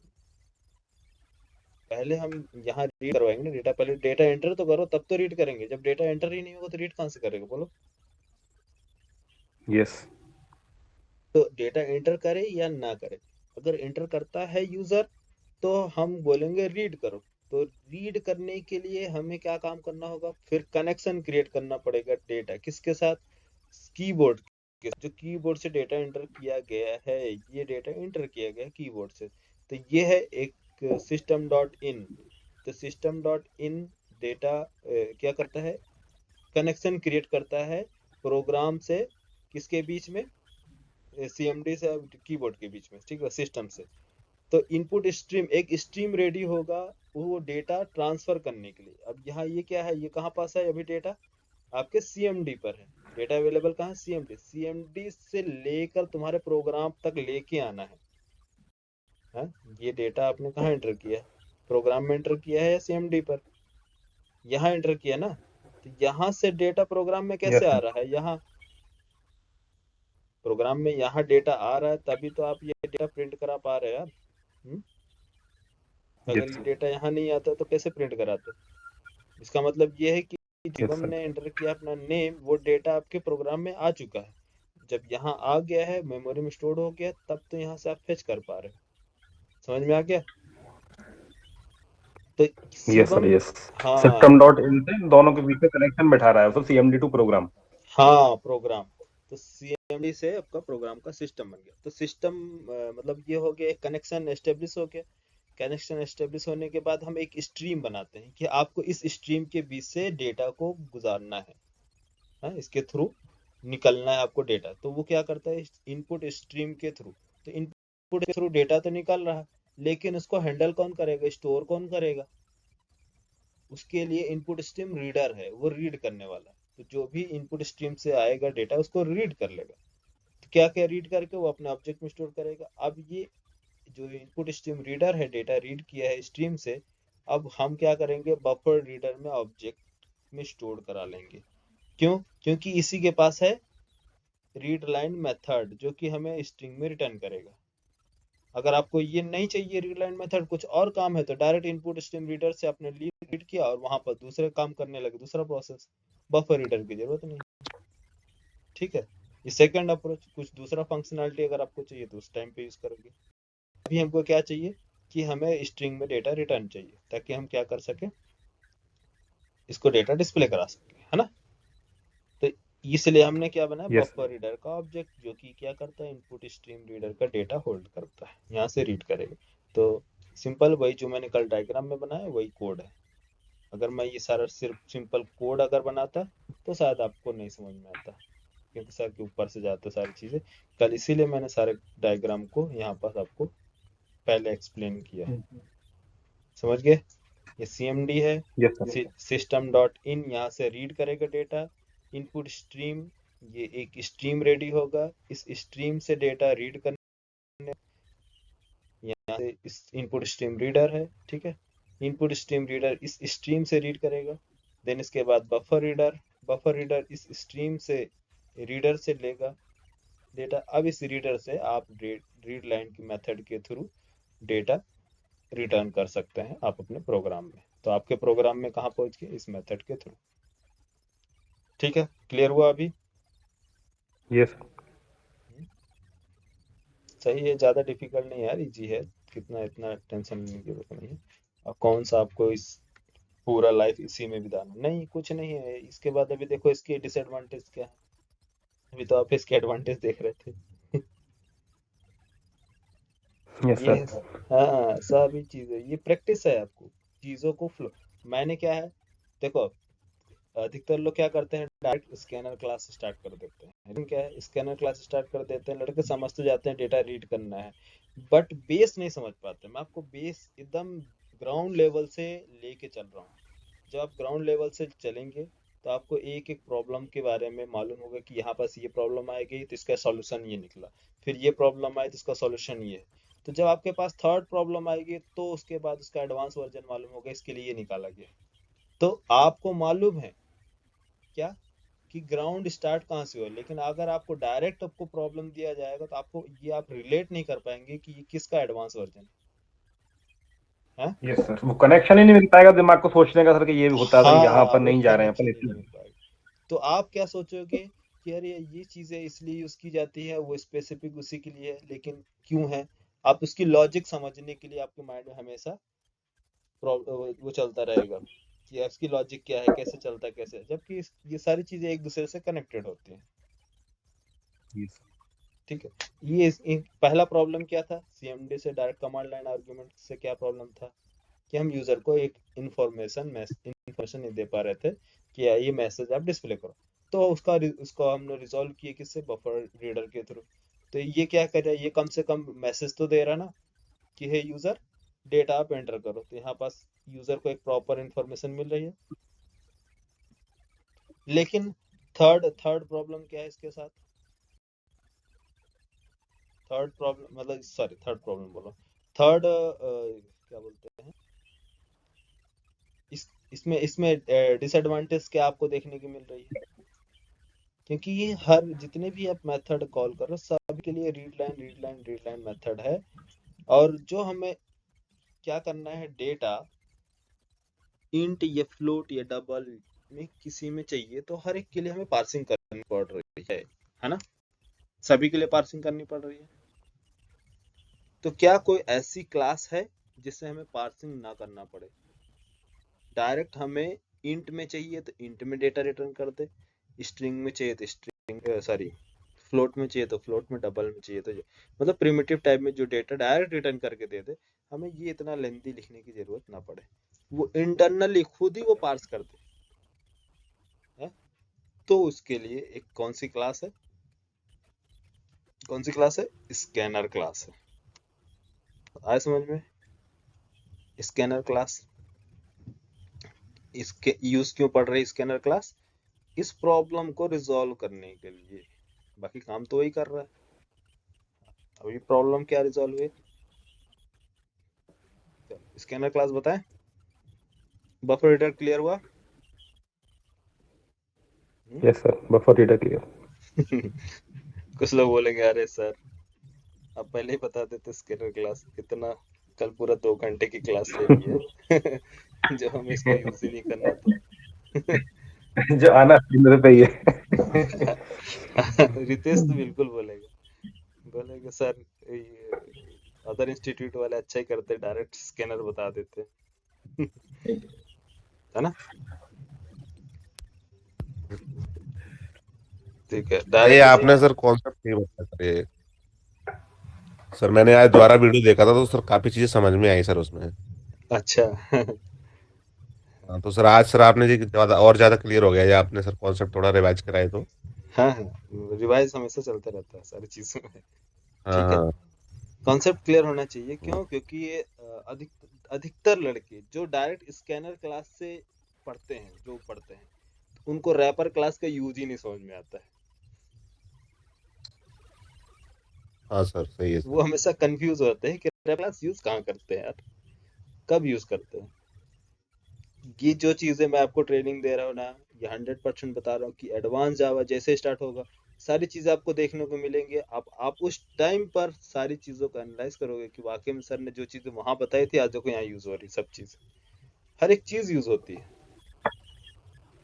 पहले हम यहाँ रीड करवाएंगे ना डेटा, पहले डेटा एंटर तो करो तब तो रीड करेंगे, जब डेटा एंटर ही नहीं होगा तो रीड कहाँ से करेगा बोलो। यस। तो डेटा एंटर करे या ना करे, अगर एंटर करता है यूजर तो हम बोलेंगे रीड करो। तो रीड करने के लिए हमें क्या काम करना होगा, फिर कनेक्शन क्रिएट करना पड़ेगा डेटा किसके साथ, कीबोर्ड के, जो कीबोर्ड से डेटा एंटर किया गया है, ये डेटा एंटर किया गया है कीबोर्ड से। तो ये है एक सिस्टम डॉट इन। तो सिस्टम डॉट इन डेटा क्या करता है, कनेक्शन क्रिएट करता है प्रोग्राम से, किसके बीच में, सीएमडी से कीबोर्ड के बीच में, ठीक है, सिस्टम से। तो इनपुट स्ट्रीम, एक स्ट्रीम रेडी होगा वो डेटा ट्रांसफर करने के लिए। अब यहाँ ये क्या है, ये कहाँ पास है अभी डेटा, आपके सीएमडी पर है। डेटा अवेलेबल कहाँ है, सीएमडी। सीएमडी से लेकर तुम्हारे प्रोग्राम तक लेके आना है। हाँ? ये डेटा आपने कहाँ एंटर किया है, प्रोग्राम में एंटर किया है या सीएमडी पर, यहाँ एंटर किया ना। तो यहाँ से डेटा प्रोग्राम में यस कैसे आ सर। रहा है, यहाँ प्रोग्राम में यहाँ डेटा आ रहा है, तभी तो आप ये डेटा प्रिंट करा पा रहे हैं आप। हम्म? अगर यस ये डेटा यहाँ नहीं आता तो कैसे प्रिंट कराते। इसका मतलब ये है कि यस शिवम सर। ने एंटर किया अपना नेम, वो डेटा आपके प्रोग्राम में आ चुका है। जब यहाँ आ गया है, मेमोरी में स्टोर हो गया, तब तो यहाँ से आप फेच कर पा रहे हो। समझ में आ गया। तो यस सर। शिवम, यस। हाँ सिस्टम डॉट इन से दोनों के बीच में कनेक्शन बैठा रहा है तो सीएमडी टू प्रोग्राम। हाँ प्रोग्राम। तो सीएमडी से आपका प्रोग्राम का सिस्टम बन गया। तो सिस्टम मतलब ये हो गया, एक कनेक्शन एस्टेब्लिश हो गया। कनेक्शन एस्टेब्लिश होने के बाद हम एक स्ट्रीम बनाते हैं कि आपको इस स्ट्रीम के बीच से डेटा को गुजारना है। हाँ, इसके थ्रू निकलना है आपको डेटा। तो वो क्या करता है, इनपुट स्ट्रीम के थ्रू। तो इनपुट के थ्रू डेटा तो निकल रहा है, लेकिन उसको हैंडल कौन करेगा, स्टोर कौन करेगा। उसके लिए इनपुट स्ट्रीम रीडर है, वो रीड करने वाला है। तो जो भी इनपुट स्ट्रीम से आएगा डेटा, उसको रीड कर लेगा। तो क्या क्या रीड करके वो अपने ऑब्जेक्ट में स्टोर करेगा। अब ये जो इनपुट स्ट्रीम रीडर है, डेटा रीड किया है स्ट्रीम से, अब हम क्या करेंगे, बफर रीडर में ऑब्जेक्ट में स्टोर करा लेंगे। क्यों, क्योंकि इसी के पास है रीड लाइन मेथड, जो कि हमें स्ट्रिंग में रिटर्न करेगा। अगर आपको ये नहीं चाहिए रीड लाइन मेथड, कुछ और काम है, तो डायरेक्ट इनपुट स्ट्रीम रीडर से आपने रीड किया और वहां पर दूसरे काम करने लगे, दूसरा प्रोसेस। बफर रीडर की जरूरत नहीं। ठीक है, ये सेकंड अप्रोच। कुछ दूसरा फंक्शनैलिटी अगर आपको चाहिए तो उस टाइम पे यूज करोगे। अभी हमको क्या चाहिए कि हमें स्ट्रिंग में डेटा रिटर्न चाहिए, ताकि हम क्या कर सके, इसको डेटा डिस्प्ले करा सके, है ना। तो इसलिए हमने क्या बनाया, यस। बफर रीडर का ऑब्जेक्ट, जो कि क्या करता है, इनपुट स्ट्रीम रीडर का डेटा होल्ड करता है, यहाँ से रीड करेगा। तो सिंपल वही जो मैंने कल डायग्राम में बनाया वही कोड है। अगर मैं ये सारा सिर्फ सिंपल कोड अगर बनाता तो शायद आपको नहीं समझ में आता, क्योंकि सर के ऊपर से जाते सारी चीजें कल, इसीलिए मैंने सारे डायग्राम को यहाँ पर आपको पहले एक्सप्लेन किया है। समझ गए। ये सीएमडी है, यस सर। सिस्टम डॉट इन, यहाँ से रीड करेगा डेटा। इनपुट स्ट्रीम, ये एक स्ट्रीम रेडी होगा, इस स्ट्रीम से डेटा रीड करने, यहाँ से इस इनपुट स्ट्रीम रीडर है, ठीक है। इनपुट स्ट्रीम रीडर इस स्ट्रीम से रीड करेगा। देन इसके बाद बफर रीडर, बफर रीडर इस स्ट्रीम से रीडर से लेगा डेटा। अब इस रीडर से आप रीड लाइन की मेथड के थ्रू डेटा रिटर्न कर सकते हैं आप अपने प्रोग्राम में। तो आपके प्रोग्राम में कहाँ पहुंच गए, इस मेथड के थ्रू। ठीक है, क्लियर हुआ अभी। यस। सही है, ज्यादा डिफिकल्ट नहीं है यार, इजी है। कितना इतना टेंशन लेने की जरूरत नहीं है। अब कौन सा आपको इस पूरा लाइफ इसी में बिताना, नहीं कुछ नहीं है इसके बाद। अभी देखो इसके डिसएडवांटेज क्या है, अभी तो आप इसके एडवांटेज देख रहे थे। यस ये सर। हाँ, सभी चीजें ये प्रैक्टिस है आपको, चीजों को फ्लो। मैंने क्या है, देखो अधिकतर लोग क्या करते हैं, डायरेक्ट स्कैनर क्लास स्टार्ट कर देते हैं। लेकिन क्या है, स्कैनर क्लास स्टार्ट कर देते हैं, लड़के समझ तो जाते हैं डेटा रीड करना है, बट बेस नहीं समझ पाते। मैं आपको बेस एकदम ग्राउंड लेवल से लेके चल रहा हूँ। जब आप ग्राउंड लेवल से चलेंगे तो आपको एक एक प्रॉब्लम के बारे में मालूम होगा कि यहाँ पास ये प्रॉब्लम आएगी तो इसका सॉल्यूशन ये निकला, फिर ये प्रॉब्लम आए तो इसका सॉल्यूशन ये है। तो जब आपके पास थर्ड प्रॉब्लम आएगी तो उसके बाद उसका एडवांस वर्जन मालूम होगा, इसके लिए ये निकाला गया। तो आपको मालूम है क्या कि ग्राउंड स्टार्ट कहाँ से हो, लेकिन अगर आपको डायरेक्ट आपको प्रॉब्लम दिया जाएगा तो आपको ये आप रिलेट नहीं कर पाएंगे कि ये किसका एडवांस वर्जन है। Yes sir. वो कनेक्शन ही नहीं मिल पाएगा दिमाग को सोचने का सर कि ये भी होता है तो यहाँ हाँ, पर वो नहीं जा रहे हैं कनेक्शन अपन ही नहीं इसलिए। मिल पाएगा। तो आप क्या सोचोगे कि अरे ये चीजें इसलिए यूज की जाती है, वो स्पेसिफिक उसी के लिए है, लेकिन क्यों है, आप उसकी लॉजिक समझने के लिए आपके माइंड में हमेशा वो चलता रहेगा कि इसकी लॉजिक क्या है, कैसे चलता है, कैसे, जबकि ये सारी चीजें एक दूसरे से कनेक्टेड होती हैं। ठीक है। पहला प्रॉब्लम क्या था, सीएमडी से डायरेक्ट कमांड लाइन आर्गुमेंट से क्या प्रॉब्लम था कि हम यूजर को एक इंफॉर्मेशन नहीं दे पा रहे थे कि ये मैसेज आप डिस्प्ले करो। तो उसको हमने रिजॉल्व किया किससे, बफर रीडर के थ्रू। तो ये क्या कर रहा है, ये कम से कम मैसेज तो दे रहा ना कि हे यूजर डेटा आप एंटर करो, तो यहाँ पास यूजर को एक प्रॉपर इंफॉर्मेशन मिल रही है। लेकिन थर्ड प्रॉब्लम क्या है इसके साथ, थर्ड प्रॉब्लम मतलब सॉरी थर्ड प्रॉब्लम बोलो, थर्ड क्या बोलते हैं, इसमें इसमें डिसएडवांटेज क्या आपको देखने की मिल रही है, क्योंकि ये हर जितने भी आप मेथड कॉल कर रहे हो सब के लिए रीड लाइन मेथड है। और जो हमें क्या करना है, डेटा इंट या फ्लोट या डबल में किसी में चाहिए तो हर एक के लिए हमें पार्सिंग करनी पड़ रही है ना, सभी के लिए पार्सिंग करनी पड़ रही है। तो क्या कोई ऐसी क्लास है जिससे हमें पार्सिंग ना करना पड़े, डायरेक्ट हमें इंट में चाहिए तो इंट में डेटा रिटर्न कर दे, स्ट्रिंग में चाहिए तो स्ट्रिंग सॉरी फ्लोट में चाहिए तो फ्लोट में, डबल में चाहिए तो मतलब प्रिमिटिव टाइप में जो डेटा डायरेक्ट रिटर्न करके दे दे, हमें ये इतना लेंथी लिखने की जरूरत ना पड़े, वो इंटरनली खुद ही वो पार्स कर दे है? तो उसके लिए एक कौन सी क्लास है, कौन सी क्लास है, स्कैनर क्लास है। आया समझ में, स्कैनर क्लास इसके यूज क्यों पड़ रही है स्कैनर क्लास, इस प्रॉब्लम को रिजॉल्व करने के लिए, बाकी काम तो वही कर रहा है। अब ये प्रॉब्लम क्या रिजॉल्व हुई, स्कैनर क्लास बताएं, बफर रीडर क्लियर हुआ? Yes sir, buffer reader clear. कुछ लोग बोलेंगे अरे सर आप पहले ही बता देते स्कैनर क्लास, इतना कल पूरा 2 घंटे की क्लास ले लिए जो हमें इसको यूज ही नहीं करना तो जो आना 3 रुपए ही है। रितेश तो बिल्कुल बोलेगा सर ये अदर इंस्टीट्यूट वाले अच्छा ही करते, डायरेक्ट स्कैनर बता देते है ना। ठीक है, ये डायरेक्ट आपने सर कॉन्सेप्ट नहीं बताया सर ये। सर मैंने आज दोबारा वीडियो देखा था तो सर काफी चीजें समझ में आई सर उसमें। अच्छा हाँ, तो सर आज सर आपने जी ज्यादा और ज्यादा क्लियर हो गया ये आपने सर कॉन्सेप्ट थोड़ा रिवाइज कराए तो। हाँ हाँ, रिवाइज हमेशा चलता रहता है सारी चीजों में। हाँ ठीक है, हाँ। कॉन्सेप्ट क्लियर होना चाहिए, क्यों, क्योंकि ये अधिकतर लड़के जो डायरेक्ट स्कैनर क्लास से पढ़ते हैं उनको रैपर क्लास का यूज ही नहीं समझ में आता है। हाँ सर सही है वो सर। हमेशा कंफ्यूज होते हैं कि रैपर क्लास यूज कहाँ करते हैं यार, कब यूज करते हैं। ये जो चीजें मैं आपको ट्रेनिंग दे रहा हूँ ना, ये 100% बता रहा हूँ कि एडवांस जावा जैसे स्टार्ट होगा सारी चीजें आपको देखने को मिलेंगी। आप उस टाइम पर सारी चीजों को एनालाइज करोगे कि वाकई में सर ने जो चीजें वहां बताई थी आज देखो यहाँ यूज हो रही, सब चीज हर एक चीज यूज होती है।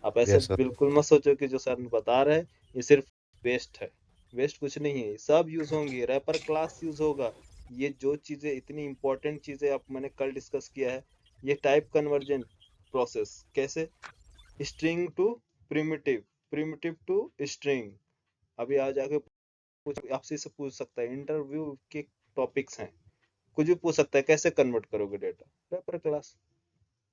आप ऐसे यस सर। बिल्कुल मत सोचो कि जो सर बता रहे हैं ये सिर्फ वेस्ट है, वेस्ट कुछ नहीं है, ये सब यूज होंगे, रैपर क्लास यूज होगा। ये जो चीजें इतनी इंपॉर्टेंट चीजें आप मैंने कल डिस्कस किया है, ये टाइप कन्वर्जन प्रोसेस कैसे, string to primitive, primitive to string, अभी आ जाके आपसे से पूछ सकता है, इंटरव्यू के टॉपिक्स हैं, कुछ भी पूछ सकता है कैसे कन्वर्ट करोगे डेटा, रैपर क्लास।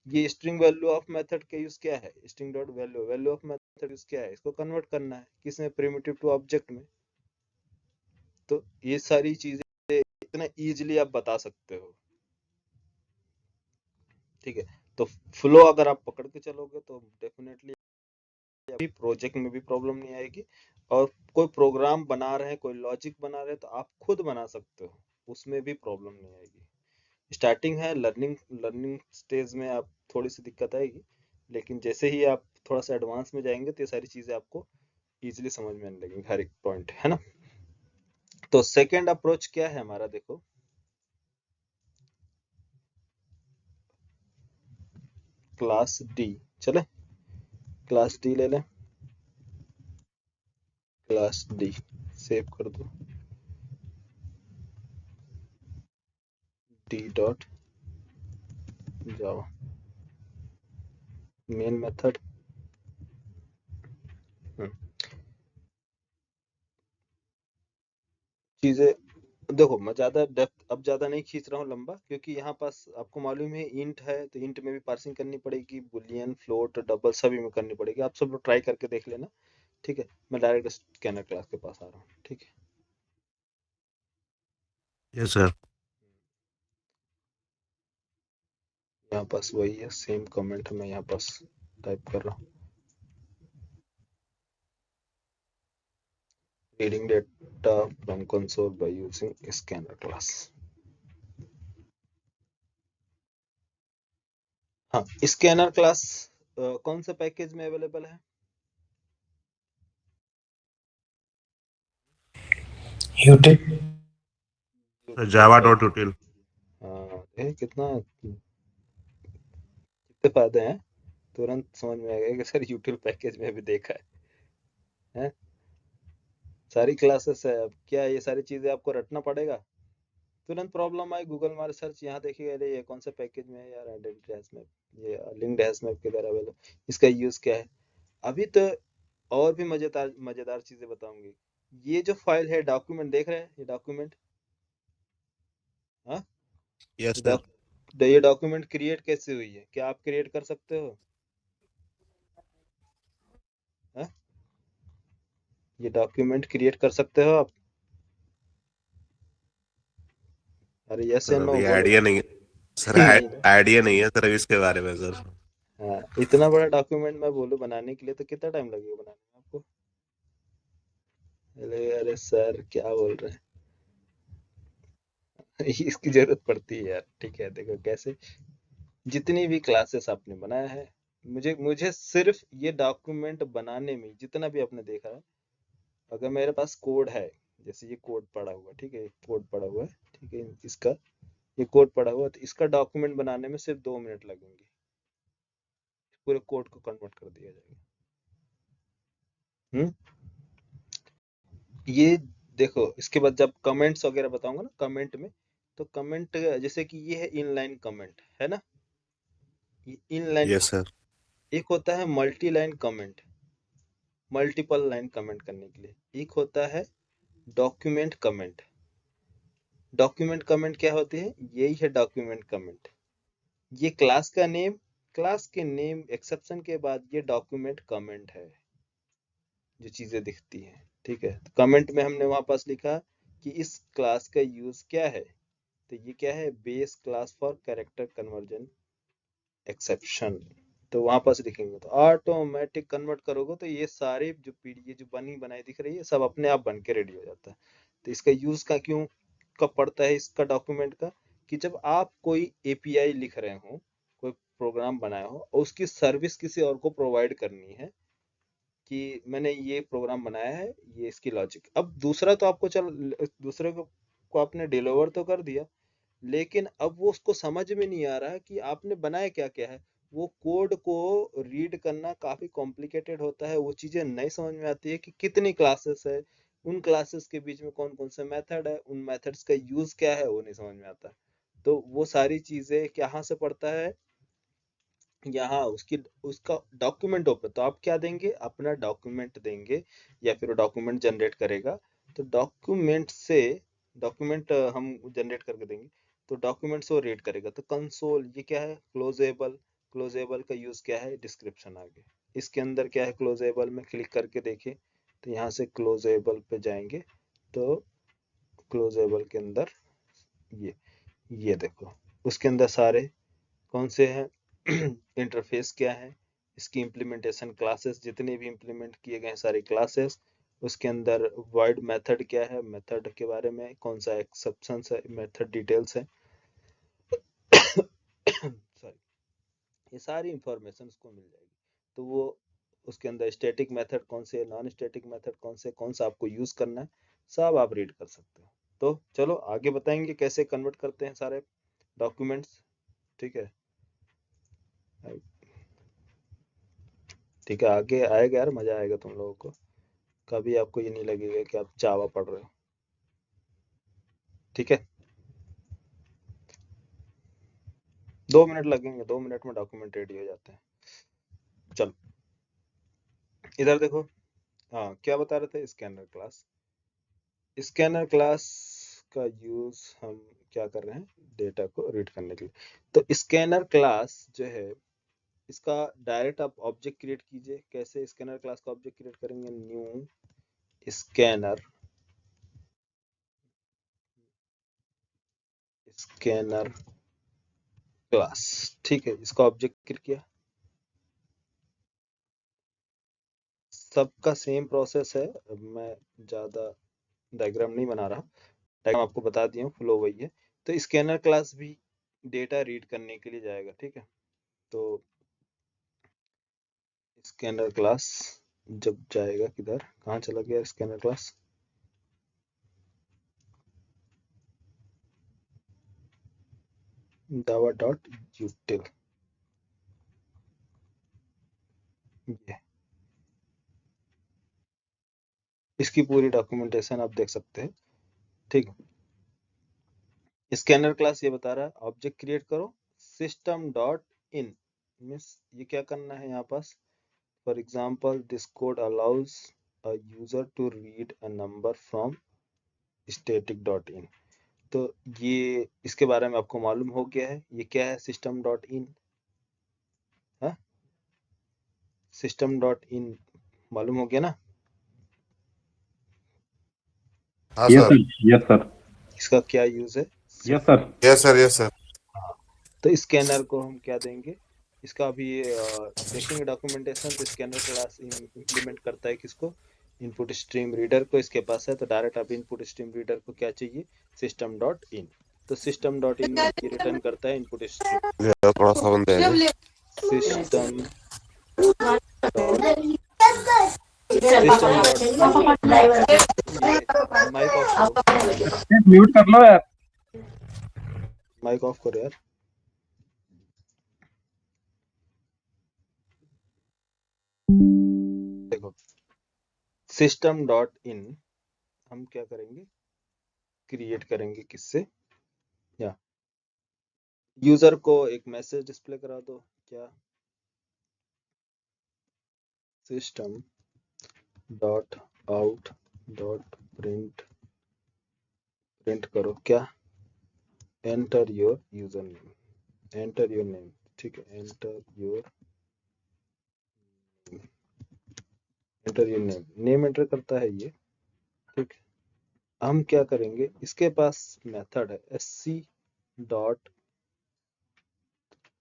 ये स्ट्रिंग वैल्यू ऑफ मेथड का यूज क्या है, string dot value, value of method use क्या है, इसको कन्वर्ट करना है किसमें, प्रिमिटिव टू ऑब्जेक्ट में। तो ये सारी चीजें इतना इजीली आप बता सकते हो। ठीक है, तो फ्लो अगर आप पकड़ के चलोगे तो डेफिनेटली अभी प्रोजेक्ट में भी प्रॉब्लम नहीं आएगी, और कोई प्रोग्राम बना रहे हैं, कोई लॉजिक बना रहे हैं तो आप खुद बना सकते हो, उसमें भी प्रॉब्लम नहीं आएगी। स्टार्टिंग है, लर्निंग लर्निंग स्टेज में आप थोड़ी सी दिक्कत आएगी, लेकिन जैसे ही आप थोड़ा सा एडवांस में जाएंगे तो ये सारी चीजें आपको इजीली समझ में आने लगेंगी, हर एक पॉइंट है ना। तो सेकंड अप्रोच क्या है हमारा, देखो क्लास डी, चले क्लास डी ले लें, क्लास डी सेव कर दो। t.java main method. चीजें देखो, मैं ज्यादा डेप्थ अब ज्यादा नहीं खींच रहा हूँ लंबा, क्योंकि यहाँ पास आपको मालूम है इंट है, तो इंट में भी पार्सिंग करनी पड़ेगी, बुलियन, फ्लोट, डबल सभी में करनी पड़ेगी। आप सब लोग ट्राई करके देख लेना, ठीक है। मैं डायरेक्ट स्कैनर क्लास के पास आ रहा हूँ, ठीक है। Yes sir. यहाँ पास वही है, सेम कमेंट मैं यहाँ पास टाइप कर रहा हूँ। Reading data from console by using scanner class. हाँ, स्कैनर क्लास कौन सा पैकेज में अवेलेबल है? util जावा डॉट यूटिल। हाँ, कितना कितने फायदे हैं, तुरंत समझ में आ गया कि सर यूटिल पैकेज में भी देखा है। सारी क्लासेस है, अब क्या ये सारी चीजें आपको रटना पड़ेगा? तुरंत प्रॉब्लम आई, गूगल मार सर्च, यहाँ देखिए, अरे ये कौन सा पैकेज में है यार, आइडेंटिटी हैश मैप, ये लिंक्ड हैश मैप किधर अवेलेबल, इसका यूज क्या है। अभी तो और भी मजेदार मजेदार चीजें बताऊंगी। ये जो फाइल है, डॉक्यूमेंट देख रहे हैं, ये डॉक्यूमेंट, हाँ, यस ये सर। ये डॉक्यूमेंट क्रिएट कैसे हुई है? क्या आप क्रिएट कर सकते हो? हाँ, ये डॉक्यूमेंट क्रिएट कर सकते हो आप? अरे यस या सर नो अभी बोलो। आइडिया नहीं है सर, नहीं ना। आइडिया नहीं है सर अभी इसके बारे में सर। हाँ, इतना बड़ा डॉक्यूमेंट मैं बोलूँ बनाने के लिए तो कितना टाइम लगेगा बनाने में आपको? अरे अरे सर क्या बोल रहे हैं? इसकी जरूरत पड़ती है यार, ठीक है। देखो कैसे, जितनी भी क्लासेस आपने बनाया है, मुझे मुझे सिर्फ ये डॉक्यूमेंट बनाने में जितना भी आपने देखा है, अगर मेरे पास कोड है, जैसे ये कोड पड़ा हुआ, ठीक है, कोड पड़ा हुआ है, ठीक है, इसका ये कोड पड़ा हुआ है, तो इसका डॉक्यूमेंट बनाने में सिर्फ 2 मिनट लगेंगे, पूरे कोड को कन्वर्ट कर दिया जाएगा। हम्म। ये देखो, इसके बाद जब कमेंट्स वगैरह बताऊंगा ना कमेंट में, तो कमेंट जैसे कि ये है इनलाइन कमेंट, है ना, ये इनलाइन। Yes sir. एक होता है multi line comment, multiple line comment करने के लिए। एक होता है डॉक्यूमेंट कमेंट। डॉक्यूमेंट कमेंट क्या होती है? यही है डॉक्यूमेंट कमेंट। ये क्लास का नेम, क्लास के नेम एक्सेप्शन के बाद ये डॉक्यूमेंट कमेंट है, जो चीजें दिखती हैं, ठीक है। तो कमेंट में हमने वहां पास लिखा कि इस क्लास का यूज क्या है, तो ये क्या है? Base class for character conversion exception. तो वहां पास लिखेंगे तो ऑटोमेटिक कन्वर्ट करोगे, तो ये सारे जो पीडी, ये जो बनी बनाई दिख रही है, सब अपने आप बन के रेडी हो जाता है। तो इसका यूज का क्यों कब पड़ता है इसका डॉक्यूमेंट का? कि जब आप कोई एपीआई लिख रहे हो, कोई प्रोग्राम बनाए हो और उसकी सर्विस किसी और को प्रोवाइड करनी है, कि मैंने ये प्रोग्राम बनाया है, ये इसकी लॉजिक। अब दूसरा तो आपको चल, दूसरे को आपने डिलीवर तो कर दिया, लेकिन अब वो उसको समझ में नहीं आ रहा कि आपने बनाया क्या क्या है। वो कोड को रीड करना काफी कॉम्प्लिकेटेड होता है, वो चीजें नहीं समझ में आती है कि कितनी क्लासेस है, उन क्लासेस के बीच में कौन कौन से मेथड है, उन मेथड्स का यूज क्या है, वो नहीं समझ में आता। तो वो सारी चीजें कहाँ से पड़ता है? यहाँ उसकी उसका डॉक्यूमेंट ओपन, तो आप क्या देंगे? अपना डॉक्यूमेंट देंगे, या फिर डॉक्यूमेंट जनरेट करेगा। तो डॉक्यूमेंट से, डॉक्यूमेंट हम जनरेट करके देंगे, तो डॉक्यूमेंट से वो रीड करेगा। तो कंसोल ये क्या है? क्लोजेबल। क्लोजेबल का यूज क्या है? डिस्क्रिप्शन आगे इसके अंदर क्या है? क्लोजेबल में क्लिक करके देखिए, तो यहाँ से क्लोजेबल पे जाएंगे, तो क्लोजेबल के अंदर ये ये देखो, उसके अंदर सारे कौन से हैं? इंटरफेस क्या है, इसकी इम्प्लीमेंटेशन, क्लासेस जितने भी इम्प्लीमेंट किए गए हैं सारी क्लासेस, उसके अंदर वर्ड मेथड क्या है, मेथड के बारे में कौन सा एक्सेप्शन है, मेथड डिटेल्स है। सॉरी, ये सारी इंफॉर्मेशन उसको मिल जाएगी। तो वो उसके अंदर स्टैटिक मेथड कौन से, नॉन स्टैटिक मेथड कौन से, कौन सा आपको यूज करना है, सब आप रीड कर सकते हो। तो चलो आगे बताएंगे कैसे कन्वर्ट करते हैं सारे डॉक्यूमेंट्स, ठीक है। ठीक है, आगे आएगा यार, मजा आएगा तुम लोगों को। कभी आपको ये नहीं लगेगा कि आप जावा पढ़ रहे हो, ठीक है। 2 मिनट लगेंगे, 2 मिनट में डॉक्यूमेंट रेडी हो जाते हैं। चलो इधर देखो, हाँ क्या बता रहे थे, स्कैनर क्लास। स्कैनर क्लास का यूज हम क्या कर रहे हैं, डेटा को रीड करने के लिए। तो स्कैनर क्लास जो है, इसका डायरेक्ट आप ऑब्जेक्ट क्रिएट कीजिए। कैसे स्कैनर क्लास का ऑब्जेक्ट क्रिएट करेंगे, न्यू स्कैनर क्लास, ठीक है। इसका ऑब्जेक्ट क्रिएट किया, सबका सेम प्रोसेस है। अब मैं ज़्यादा डायग्राम नहीं बना रहा, डायग्राम आपको बता दिया हूँ, फ्लो वही है। तो स्कैनर क्लास भी डेटा रीड करने के लिए जाएगा, ठीक है। तो स्कैनर क्लास जब जाएगा किधर, कहाँ चला गया स्कैनर क्लास, जावा डॉट यूटिल, ये इसकी पूरी डॉक्यूमेंटेशन आप देख सकते हैं, ठीक है। स्कैनर क्लास ये बता रहा है ऑब्जेक्ट क्रिएट करो सिस्टम डॉट इन, मीन्स ये क्या करना है यहाँ पास। For example this code allows a user to read a number from static dot in. तो ये इसके बारे में आपको मालूम हो गया है, ये क्या है, सिस्टम डॉट इन। सिस्टम डॉट इन मालूम हो गया ना। हाँ yes sir, sir, yes sir, इसका क्या यूज है, yes sir. Yes sir, yes sir. हाँ। तो स्कैनर को हम क्या देंगे, इसका अभी देखेंगे डॉक्यूमेंटेशन। तो स्कैनर क्लास इंप्लीमेंट करता है किसको, इनपुट स्ट्रीम रीडर को। इसके पास है तो डायरेक्ट आप इनपुट स्ट्रीम रीडर को क्या चाहिए, सिस्टम डॉट इन। तो सिस्टम डॉट इन में ये रिटर्न करता है इनपुट स्ट्रीम, थोड़ा सा बंद है। सिस्टम माइक ऑफ करो, म्यूट कर लो यार। माइक ऑफ करो यार। देखो सिस्टम डॉट इन हम क्या करेंगे, क्रिएट करेंगे किससे, या यूजर को एक मैसेज डिस्प्ले करा दो, क्या system dot out dot print करो, क्या enter your user name, enter your name, ठीक है। Enter your name, name enter करता है ये, ठीक है। हम क्या करेंगे, इसके पास मेथड है sc डॉट,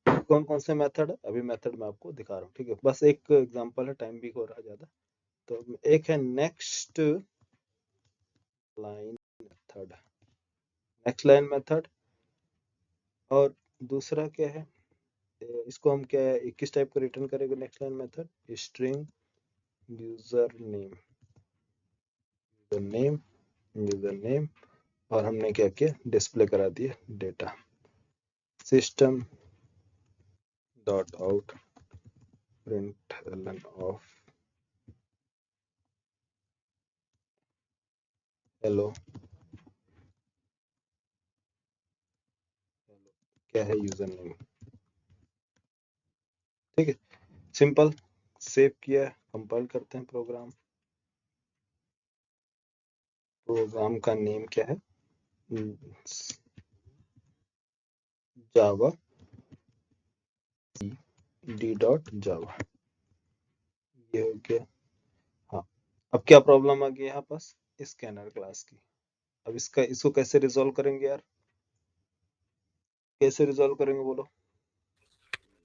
कौन कौन से मेथड है अभी मेथड मैं आपको दिखा रहा हूँ, ठीक है। बस एक एग्जांपल है, टाइम भी हो रहा है ज्यादा। तो एक है next line method, next line method, और दूसरा क्या है, इसको हम क्या है, किस टाइप का रिटर्न करेंगे next line method, string user name, और हमने क्या किया, डिस्प्ले करा दिया data, system dot out print of hello, क्या है यूजर नेम, ठीक है। सिंपल, सेव किया, कंपाइल करते हैं प्रोग्राम। प्रोग्राम का नेम क्या है, जावा डी डॉट जावा, ये हो गया। हाँ, अब क्या प्रॉब्लम आ गई यहाँ पास, स्कैनर क्लास की। अब इसको कैसे रिजॉल्व करेंगे यार, कैसे रिजॉल्व करेंगे बोलो।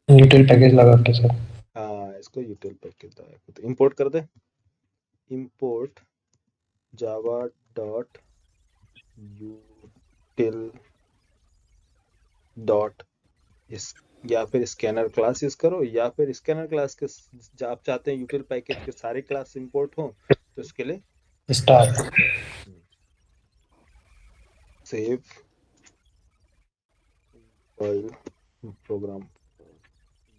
यूटिल पैकेज लगा के सर। हाँ, इसको यूटिल पैकेज लगा के, तो इंपोर्ट कर दे, import Java dot util dot इस, या फिर स्कैनर क्लास यूज करो, या फिर स्कैनर क्लास के आप चाहते हैं यूटिल पैकेज के सारे क्लास इंपोर्ट हो, तो इसके लिए स्टार सेव फाइल प्रोग्राम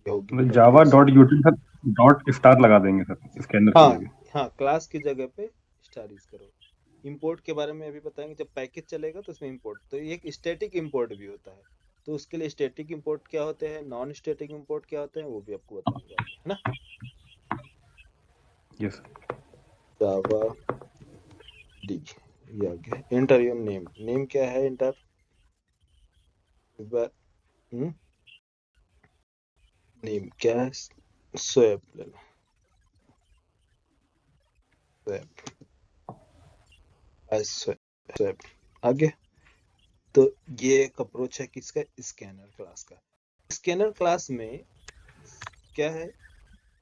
होगी। जावा डॉट यूटिल सर, डॉट स्टार लगा देंगे सर स्कैनर की हाँ जगह। हाँ, क्लास की जगह पे स्टार यूज करो। इंपोर्ट के बारे में अभी बताएंगे, जब पैकेज चलेगा तो उसमें इंपोर्ट, तो ये एक स्टैटिक इंपोर्ट भी होता है। तो उसके लिए स्टैटिक इंपोर्ट क्या होते हैं, नॉन स्टैटिक इंपोर्ट क्या होते हैं, वो भी आपको बताऊंगा आगे, है ना। यस जावा डी, ये आ गया। एंटर योर नेम, नेम क्या है, एंटर एक बार। नेम क्या है, स्वैप ले लो, स्वैप आगे। तो ये एक अप्रोच है किसका, स्कैनर क्लास का। स्कैनर क्लास में क्या है,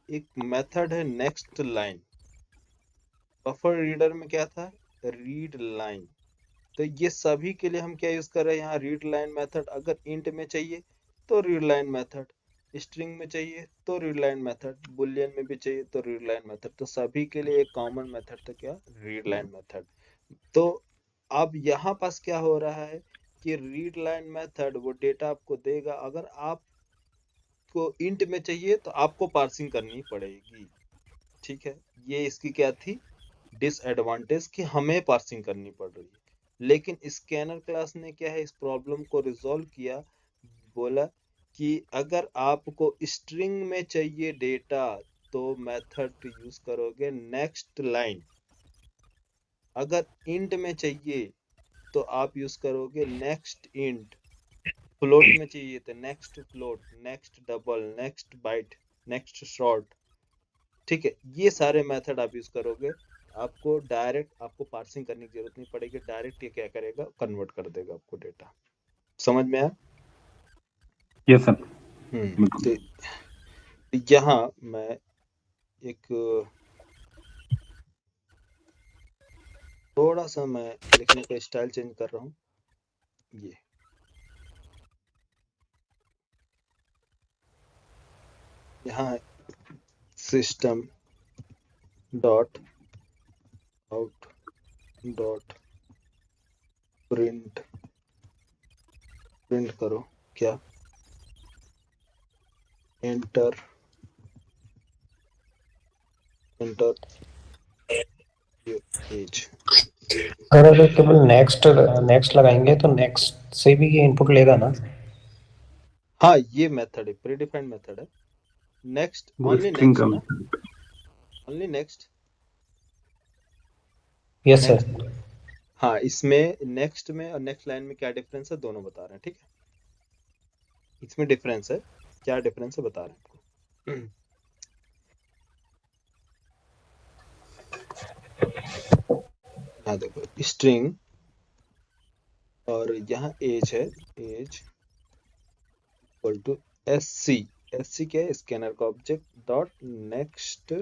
एक मेथड है नेक्स्ट लाइन। बफर रीडर में क्या था, रीड लाइन। तो ये सभी के लिए हम क्या यूज कर रहे हैं यहाँ, रीड लाइन मेथड। अगर इंट में चाहिए तो रीड लाइन मेथड, स्ट्रिंग में चाहिए तो रीड लाइन मेथड, बुलियन में भी चाहिए तो रीड लाइन मेथड। तो सभी के लिए एक कॉमन मेथड था क्या, रीड लाइन मेथड। तो अब यहाँ पास क्या हो रहा है कि रीड लाइन मेथड वो डेटा आपको देगा। अगर आपको इंट में चाहिए तो आपको पार्सिंग करनी पड़ेगी, ठीक है। ये इसकी क्या थी डिसएडवांटेज, कि हमें पार्सिंग करनी पड़ रही है। लेकिन स्कैनर क्लास ने क्या है, इस प्रॉब्लम को रिजॉल्व किया। बोला कि अगर आपको स्ट्रिंग में चाहिए डेटा तो मेथड यूज करोगे नेक्स्ट लाइन। अगर इंट में चाहिए तो आप यूज करोगे नेक्स्ट इंट। फ्लोट में चाहिए तो next float, next double, next byte, next short, ठीक है। ये सारे मेथड आप यूज करोगे, आपको डायरेक्ट आपको पार्सिंग करने की जरूरत नहीं पड़ेगी। डायरेक्ट ये क्या करेगा, कन्वर्ट कर देगा आपको डेटा। समझ में आया। यस सर तो यहाँ मैं एक थोड़ा सा मैं लिखने का स्टाइल चेंज कर रहा हूँ। ये यहाँ system dot out dot print, print करो क्या, एंटर, एंटर एज। अगर केवल नेक्स्ट नेक्स्ट लगाएंगे तो नेक्स्ट से भी ये इनपुट लेगा ना। हाँ ये मेथड है, प्रीडिफाइंड मेथड है। नेक्स्ट, वो ओनली स्ट्रिंग का नेक्स्ट ना, method। Only next. Yes sir. Next, हाँ इसमें नेक्स्ट में और नेक्स्ट लाइन में क्या डिफरेंस है दोनों बता रहे हैं, ठीक है। इसमें डिफरेंस है, क्या डिफरेंस है बता रहे हैं आपको। यहाँ देखो स्ट्रिंग, और यहाँ एज है, age equal to SC. SC क्या है, स्कैनर का object dot next,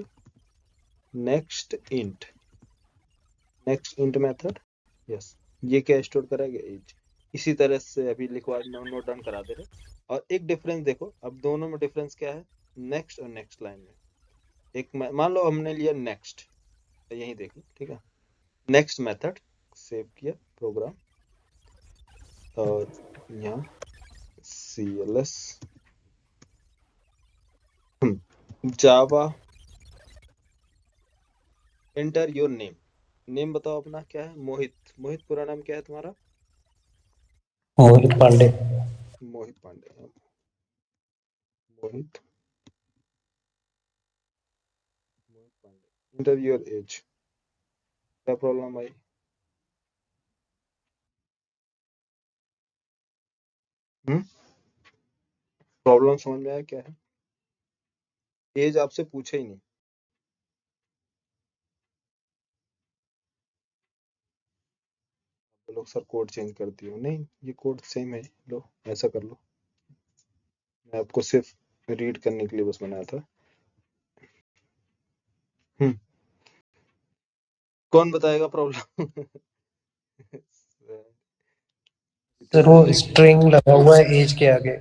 next int, next int method. Yes, ये क्या स्टोर करेगा, एज। इसी तरह से अभी लिखवा नोट डाउन करा दे रहे। और एक डिफरेंस देखो, अब दोनों में डिफरेंस क्या है, नेक्स्ट और नेक्स्ट लाइन में। एक मान लो हमने लिया नेक्स्ट, तो यही देख लो, ठीक है। नेक्स्ट मेथड सेव किया प्रोग्राम, और यहाँ CLS Java, enter your name. Name बताओ अपना क्या है, मोहित। मोहित पूरा नाम क्या है तुम्हारा, Mohit Pandey. Mohit Pandey. Mohit, Mohit Pandey. Enter your age. क्या प्रॉब्लम आई, प्रॉब्लम समझ में आया क्या है। एज आपसे पूछे ही नहीं। लोग सर कोड चेंज कर दियो, नहीं ये कोड सेम है, लो ऐसा कर लो। मैं आपको सिर्फ रीड करने के लिए बस बनाया था। कौन बताएगा प्रॉब्लम। सर वो स्ट्रिंग लगा हुआ है एज के आगे।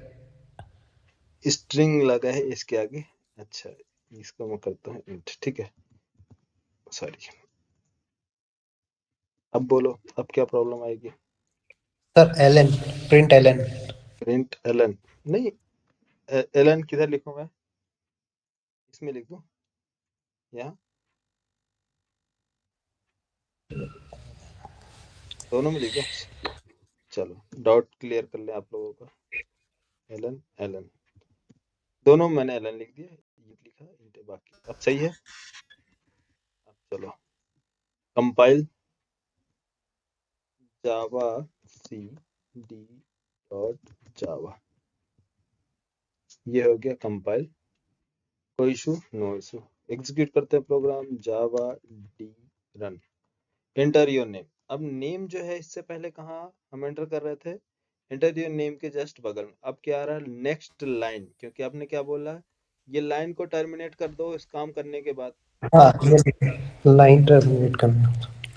स्ट्रिंग लगा है इसके आगे, अच्छा इसको मैं करता हूँ इंट, ठीक है। सॉरी, अब बोलो अब क्या प्रॉब्लम आएगी। Sir LN, print LN. Print LN, नहीं एलन किधर लिखूं मैं, इसमें लिख दूं, यहाँ दोनों में लिख दूं। चलो डॉट क्लियर कर ले आप लोगों का। एलन एलन, दोनों में मैंने एलन लिख दिया, ये लिखा int है बाकी। अब सही है। अब चलो कंपाइल जावा cd डॉट जावा, ये हो गया कंपाइल। कोई इशू? No issue. एग्जीक्यूट करते हैं program Java D run. Enter your name. अब नेम जो है इससे पहले कहाँ हम एंटर कर रहे थे? एंटर योर नेम के जस्ट बगल में। अब क्या आ रहा है? नेक्स्ट लाइन, क्योंकि आपने क्या बोला है, ये लाइन को टर्मिनेट कर दो इस काम करने के बाद, हाँ, ये लाइन टर्मिनेट करना।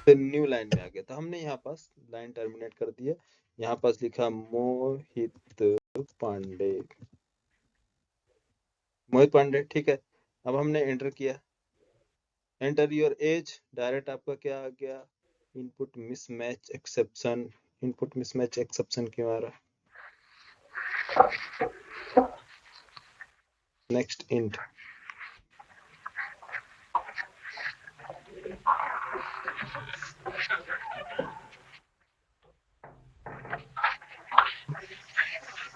फिर न्यू लाइन में आ गया। तो हमने यहाँ पास लाइन टर्मिनेट कर दिया, यहाँ पास लिखा मोहित पांडे, मोहित पांडे, ठीक है। अब हमने एंटर किया, एंटर योर एज, डायरेक्ट आपका क्या आ गया? Input mismatch exception. Input mismatch exception क्यों आ रहा है? नेक्स्ट इंट,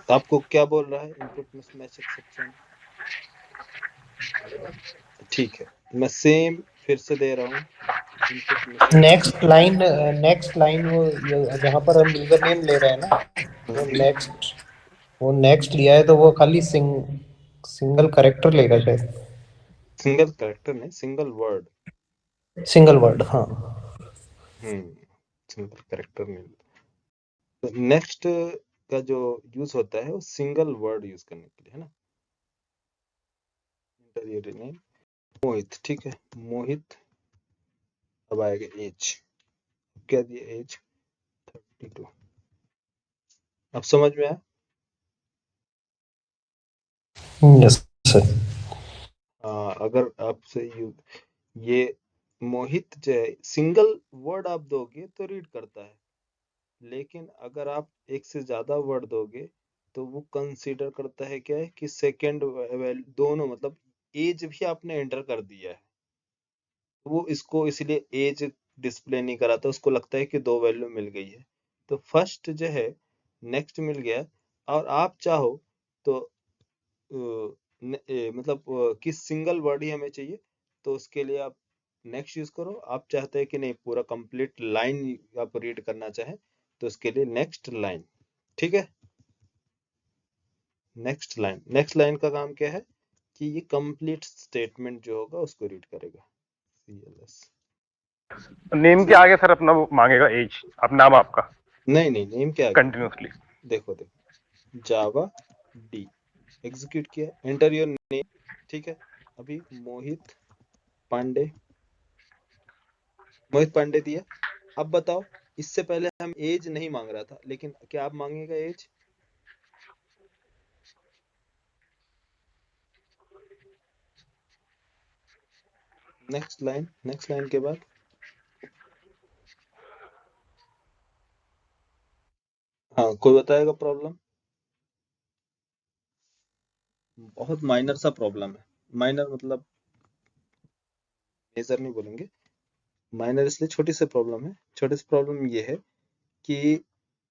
तो आपको क्या बोल रहा है? इनपुट मिसमैच एक्सेप्शन, ठीक है। मैं सेम फिर से दे रहा हूँ, इनपुट मिसमैच। नेक्स्ट लाइन वो जहाँ पर हम यूजर नेम ले रहे हैं ना, वो नेक्स्ट लिया है तो वो खाली सिंगल करेक्टर लेगा शायद। सिंगल कैरेक्टर नहीं, सिंगल वर्ड। सिंगल वर्ड, हाँ। सिंगल कैरेक्टर नहीं। तो नेक्स्ट का जो यूज होता है वो सिंगल वर्ड यूज करने के लिए है ना। इंटर नेम मोहित, ठीक है, मोहित। अब आएगा एज, क्या दिया? एज 32। अब समझ में आया? Yes sir. अगर आपसे ये मोहित जो है सिंगल वर्ड आप दोगे तो रीड करता है, लेकिन अगर आप एक से ज्यादा वर्ड दोगे तो वो कंसीडर करता है क्या है कि सेकेंड दोनों, मतलब एज भी आपने एंटर कर दिया है, वो इसको इसलिए एज डिस्प्ले नहीं कराता, उसको लगता है कि दो वैल्यू मिल गई है। तो फर्स्ट जो है नेक्स्ट मिल गया, और आप चाहो तो मतलब कि सिंगल वर्ड ही हमें चाहिए, तो उसके लिए आप नेक्स्ट यूज करो। आप चाहते हैं कि नहीं पूरा कंप्लीट लाइन आप रीड करना चाहें, तो उसके लिए नेक्स्ट लाइन, ठीक है। नेक्स्ट लाइन का काम क्या है कि ये कंप्लीट स्टेटमेंट जो होगा उसको रीड करेगा। CLS नेम के आगे सर अपना वो मांगेगा एज, अब नाम आपका नहीं नहीं, नेम क्या आ गया? कंटिन्यूसली। देखो देखो, जावा डी एग्जीक्यूट किया, एंटर योर नेम, ठीक है। अभी मोहित पांडे दिया। अब बताओ, इससे पहले हम एज नहीं मांग रहा था, लेकिन क्या आप मांगेगा एज? नेक्स्ट लाइन के बाद हाँ, कोई बताएगा प्रॉब्लम? बहुत माइनर सा प्रॉब्लम है, माइनर मतलब मेजर नहीं बोलेंगे, माइनर इसलिए छोटी सी प्रॉब्लम है। छोटी सी प्रॉब्लम ये है कि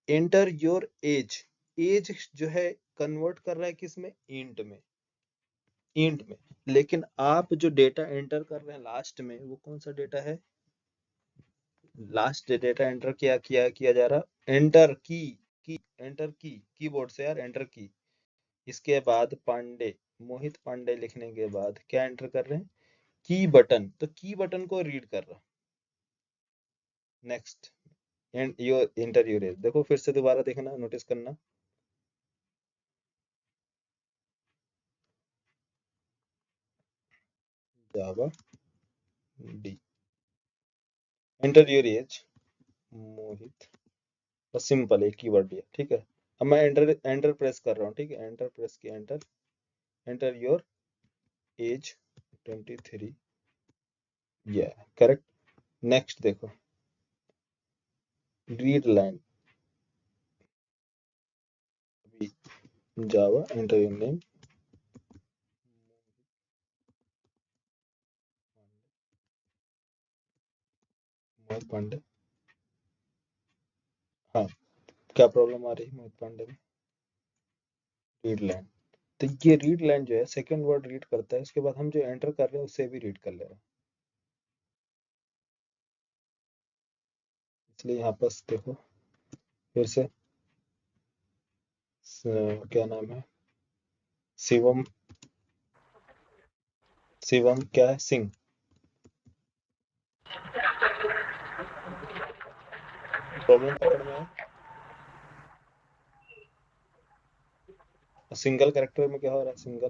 एंटर योर एज, एज जो है कन्वर्ट कर रहा है किस में? इंट में। लेकिन आप जो डेटा एंटर कर रहे हैं लास्ट में, वो कौन सा डेटा है? लास्ट डेटा एंटर किया जा रहा, एंटर की कीबोर्ड से यार, एंटर की। इसके बाद पांडे, मोहित पांडे लिखने के बाद क्या एंटर कर रहे हैं? की बटन, तो की बटन को रीड कर रहा। Next and your enter your as, देखो फिर से दोबारा देखना, नोटिस करना, जावा डी, एंटर योर एज मोहित, बस सिंपल एक कीवर्ड दिया, ठीक है। अब मैं एंटर प्रेस कर रहा हूँ, ठीक है, एंटर प्रेस किया, एंटर योर एज 23, या करेक्ट। नेक्स्ट देखो, read line, Java enter your name Mohit Pandey. हाँ, क्या प्रॉब्लम आ रही है मोहित पांडे में? Read line. तो ये रीड लाइन जो है सेकंड वर्ड रीड करता है, उसके बाद हम जो एंटर कर रहे हैं उससे भी रीड कर ले रहे हैं। इसलिए यहाँ पर देखो फिर से क्या नाम है, शिवम, शिवम क्या है, सिंह। प्रॉब्लम पकड़ में है। सिंगल कैरेक्टर में क्या हो रहा है, सिंगल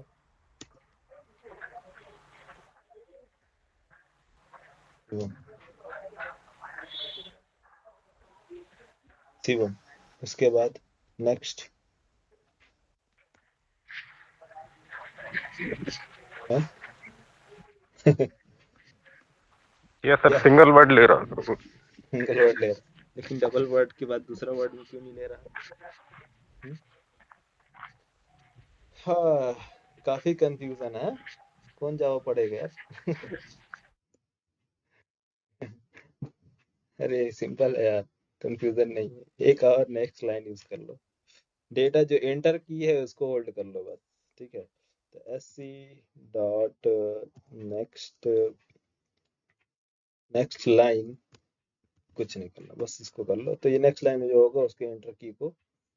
शिवम, शिवम। उसके बाद नेक्स्ट है ये सर क्या सिंगल वर्ड ले रहा हूँ। सिंगल वर्ड ले रहा है, लेकिन डबल वर्ड के बाद दूसरा वर्ड में क्यों नहीं ले रहा। हम्म? हाँ, काफी कंफ्यूजन है, कौन जवाब पड़ेगा यार। अरे सिंपल है यार, कंफ्यूजन नहीं है। एक और नेक्स्ट लाइन यूज कर लो, डेटा जो एंटर की है उसको होल्ड कर लो बस, ठीक है। तो S C dot next, next line कुछ नहीं करना, बस इसको कर लो। तो ये नेक्स्ट लाइन में जो होगा उसके एंटर की को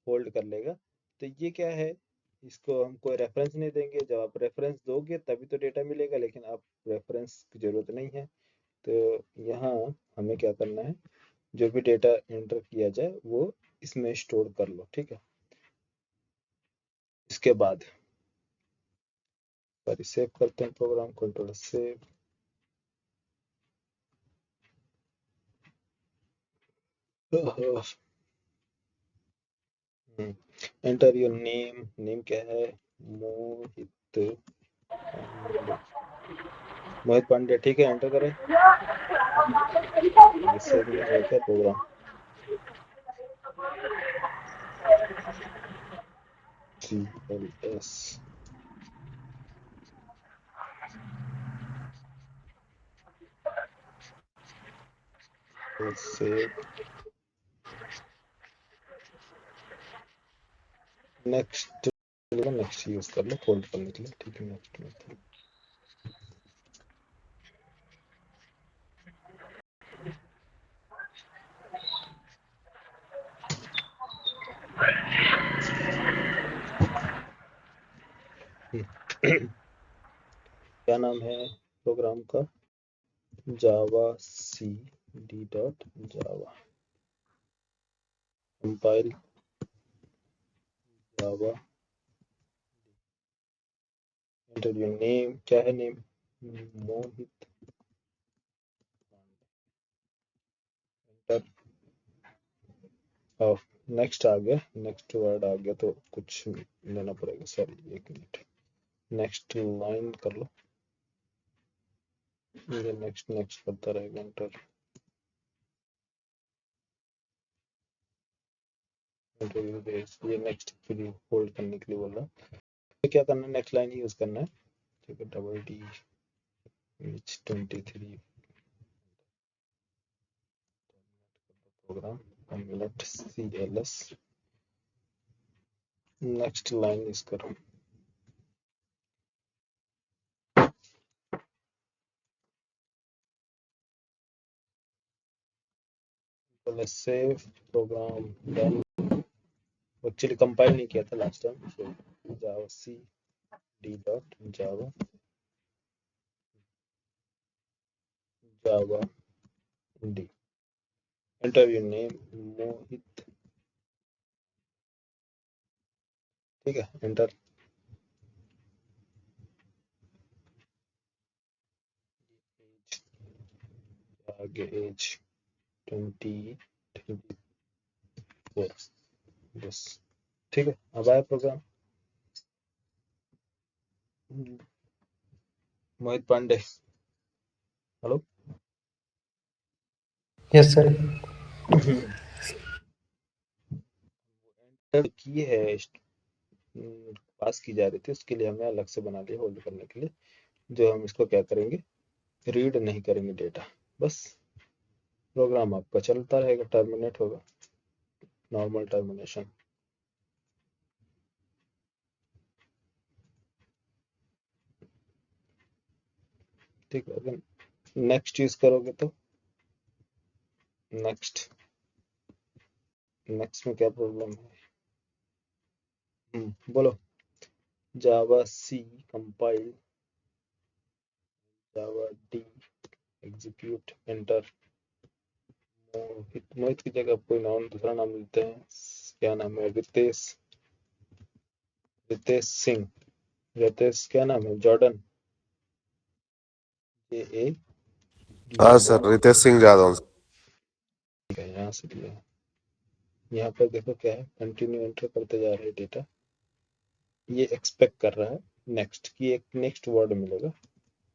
होल्ड कर लेगा। तो ये क्या है, इसको हम कोई रेफरेंस नहीं देंगे, जब आप रेफरेंस दोगे तभी तो डेटा मिलेगा, लेकिन आप रेफरेंस की जरूरत नहीं है। तो यहाँ हमें क्या करना है, जो भी डेटा एंटर किया जाए वो इसमें स्टोर कर लो, ठीक है। इसके बाद सॉरी सेव करते हैं program, control save. Enter your name, name क्या है, मोहित पांडे, मोहित पांडे, ठीक है एंटर करें। ये सेव नहीं हुआ क्या program, CLS save. Next, next use कर लो फोल्ड करने के लिए, ठीक है। नेक्स्ट में क्या नाम है प्रोग्राम का, Java C D dot Java, compile Java, enter your name, क्या है नेम, मोहित, एंटर। नेक्स्ट आ गया, नेक्स्ट वर्ड आ गया तो कुछ लेना पड़ेगा, सॉरी एक मिनट। नेक्स्ट लाइन कर लो, ये नेक्स्ट नेक्स्ट करता रहेगा, एंटर एंटर। ये नेक्स्ट फिर होल्ड करने के लिए बोल रहा है। तो क्या करना है, नेक्स्ट लाइन ही यूज करना है, ठीक है। Double D H 23 program let CLS, next line use करो। Save program done, actually compile नहीं किया था last time, so Java C D dot Java, Java D, enter your name Mohit, ठीक है एंटर। आगे एज 24, बस ठीक है। अब आया program, Mohit Pandey, hello. Yes sir. Enter की है, पास की जा रही थी, उसके लिए हमने अलग से बना लिया होल्ड करने के लिए, जो हम इसको क्या करेंगे, रीड नहीं करेंगे डेटा, बस प्रोग्राम आपका चलता रहेगा, टर्मिनेट होगा, नॉर्मल टर्मिनेशन। ठीक है। अगर नेक्स्ट यूज करोगे तो नेक्स्ट में क्या प्रॉब्लम है? बोलो। जावा सी compile, Java D execute, enter. मोहित की जगह कोई नाम, दूसरा नाम मिलते हैं। क्या नाम है? रितेश सिंह। रितेश क्या नाम है? जॉर्डन, ए हाँ सर, रितेश सिंह यादव। यहाँ से लिया। यहाँ पर देखो क्या है, कंटिन्यू एंटर करते जा रहे हैं डेटा। ये एक्सपेक्ट कर रहा है नेक्स्ट की एक नेक्स्ट वर्ड मिलेगा।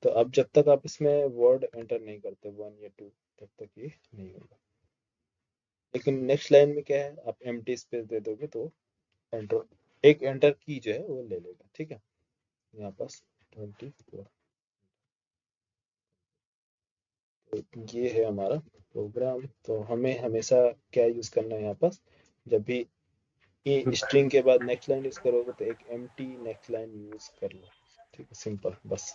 तो अब जब तक आप इसमें वर्ड एंटर नहीं करते 1 या 2, तब तक ये नहीं होगा। लेकिन नेक्स्ट लाइन में क्या है, आप एम्प्टी स्पेस दे दोगे तो एंटर, एक एंटर की जो है वो ले लेगा। ठीक है। यहाँ पास 24। तो ये है हमारा प्रोग्राम। तो हमें हमेशा क्या यूज करना है यहाँ पास, जब भी ये स्ट्रिंग के बाद नेक्स्ट लाइन यूज करोगे तो एक एम्प्टी नेक्स्ट लाइन यूज कर लो। ठीक है, सिंपल, बस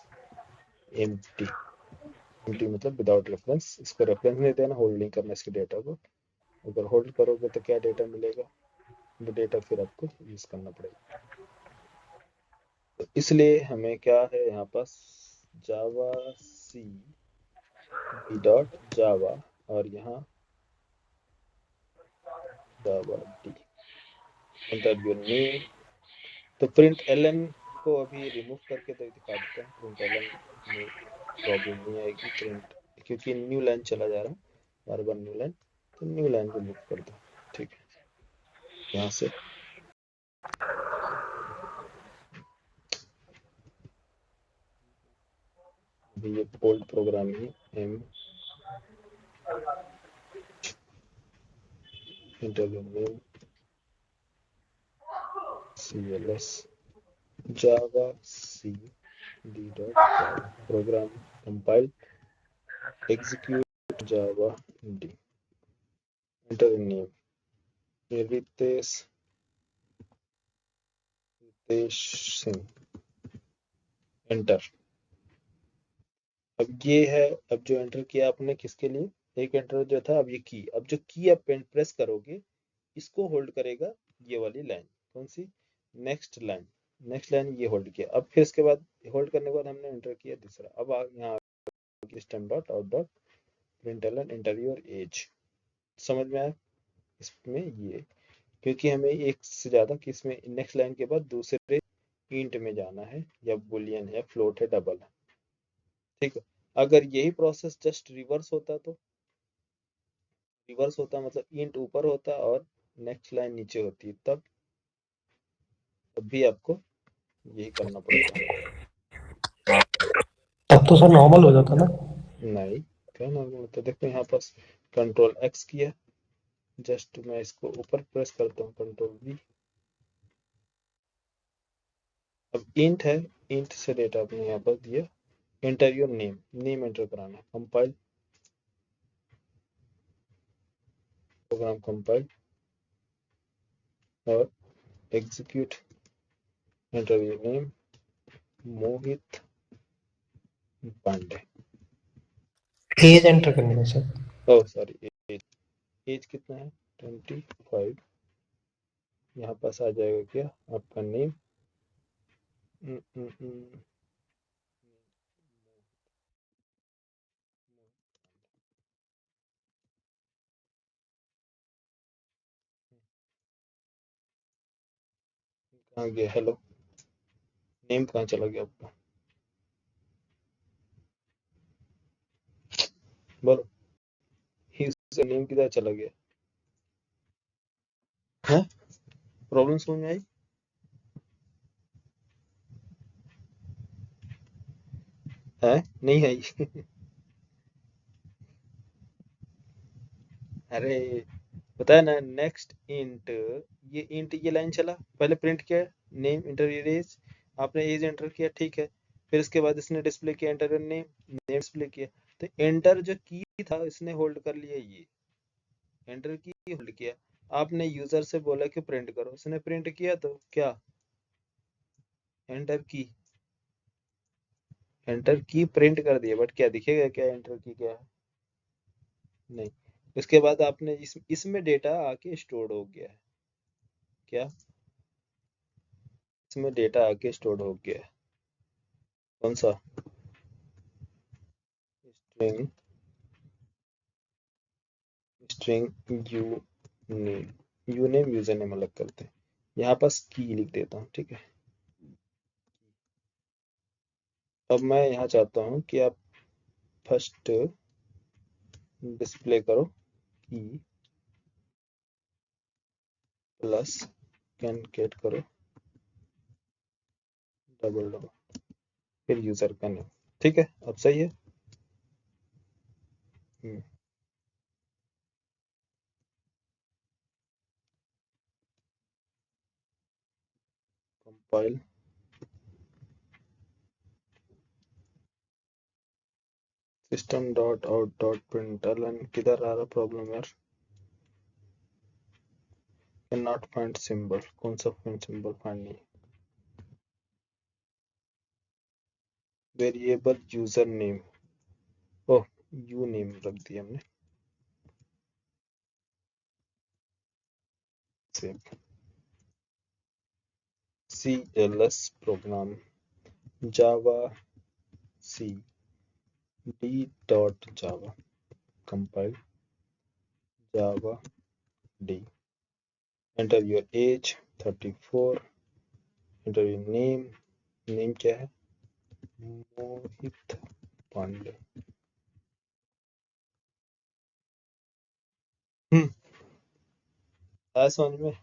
एम्प्टी। एम्प्टी मतलब विदाउट रेफरेंस। इसको रेफरेंस नहीं देना, होल्ड नहीं करना इसके डेटा को। अगर होल्ड करोगे तो क्या डेटा मिलेगा, वो डेटा फिर आपको यूज करना पड़ेगा। तो इसलिए हमें क्या है यहाँ पास, जावा सी बी डॉट जावा, और यहाँ जावा डी, एंटर योर नेम। तो प्रिंट एलन को अभी रिमूव करके तो दिखा देता हूँ। प्रिंट एलन में प्रॉब्लम नहीं आएगी, प्रिंट, क्योंकि न्यू लाइन चला जा रहा है बार बार न्यू लाइन, तो न्यू लाइन रिमूव कर दो। ठीक है, यहाँ से अभी ये ओल्ड प्रोग्राम ही M interview name CLS Java C D dot Java, program compile, execute Java D, enter name Ritesh Singh, enter. अब ये है, अब जो एंटर किया आपने किसके लिए, एक एंटर जो था, अब ये की, अब जो की आप प्रेस करोगे इसको होल्ड करेगा ये वाली लाइन। कौन सी? Next line. नेक्स्ट लाइन ये होल्ड किया। अब फिर इसके बाद होल्ड करने के बाद हमने एंटर किया दूसरा। अब यहाँ system dot out dot println enter your as. समझ में आया इसमें ये, क्योंकि हमें एक से ज्यादा किस में नेक्स्ट लाइन के बाद दूसरे इंट में जाना है, या बुलियन है, फ्लोट है, डबल है। ठीक है। अगर यही प्रोसेस जस्ट रिवर्स होता, तो रिवर्स होता मतलब इंट ऊपर होता और नेक्स्ट लाइन नीचे होती, तब भी आपको यही करना पड़ता। तब तो सर नॉर्मल हो जाता ना। नहीं, क्या नॉर्मल होता? देखो यहाँ पास कंट्रोल एक्स किया, जस्ट मैं इसको ऊपर प्रेस करता हूँ, कंट्रोल वी। अब इंट है, इंट से डेटा आपने यहाँ पर दिया, enter your name, name enter कराना है। कंपाइल, प्रोग्राम कंपाइल और execute, enter your name Mohit Pandey. Age enter करनी है सर। ओह सॉरी, एज कितना है? 25। यहाँ पास आ जाएगा क्या आपका नेम, कहाँ गया? हेलो, नेम कहाँ चला गया आपका? बोलो, नेम किधर चला गया है? प्रॉब्लम समझ में आई? है नहीं आई? अरे पता है ना, नेक्स्ट इंट, ये इंट, ये लाइन चला, पहले प्रिंट किया नेम इंटर एज, आपने एज एंटर किया, ठीक है। फिर इसके बाद इसने डिस्प्ले किया एंटर नेम, नेम डिस्प्ले किया। तो एंटर जो की था इसने होल्ड कर लिया, ये एंटर की होल्ड किया। आपने यूजर से बोला कि प्रिंट करो, उसने प्रिंट किया, तो क्या एंटर की एंटर की प्रिंट कर दिया, बट क्या दिखेगा क्या एंटर की क्या है? नहीं। उसके बाद आपने इसमें डेटा आके स्टोर हो गया है। क्या इसमें डेटा आके स्टोर हो गया है? कौन सा? String string you name user name अलग करते हैं। यहाँ पास की लिख देता हूँ, ठीक है। अब मैं यहाँ चाहता हूँ कि आप फर्स्ट डिस्प्ले करो की प्लस कैनकेट करो डबल डबल फिर यूजर का नेम, ठीक है। अब सही है। Compile system dot out dot println, किधर आ रहा प्रॉब्लम यार? कैन नॉट फाइंड सिंबल, कौन सा सिंबल फाइंड नहीं? Variable user name, oh U name रख दिया हमने। Save CLS program Java C D dot Java compile Java D enter your age 34 enter your name क्या है? मोहित पांडे। आया समझ में?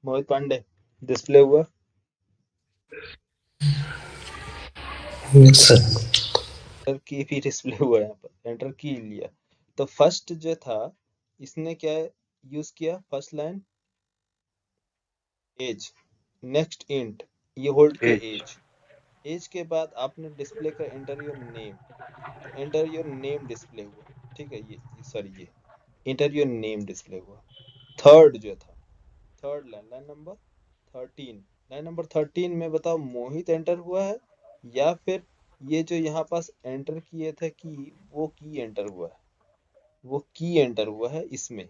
मोहित पांडे डिस्प्ले हुआ। Yes sir. एंटर की भी डिस्प्ले हुआ यहाँ पर, एंटर की लिया। तो फर्स्ट जो था इसने क्या यूज किया? First line age, next int, ये होल्ड किया एज एज के बाद आपने डिस्प्ले का एंटर योर नेम, तो एंटर योर नेम डिस्प्ले हुआ, ठीक है। ये सॉरी ये एंटर योर नेम डिस्प्ले हुआ। थर्ड जो था, third line number 13, line number 13 में बताओ मोहित एंटर हुआ है या फिर ये जो यहाँ पास एंटर किए थे की, वो की एंटर हुआ है? वो की एंटर हुआ है इसमें।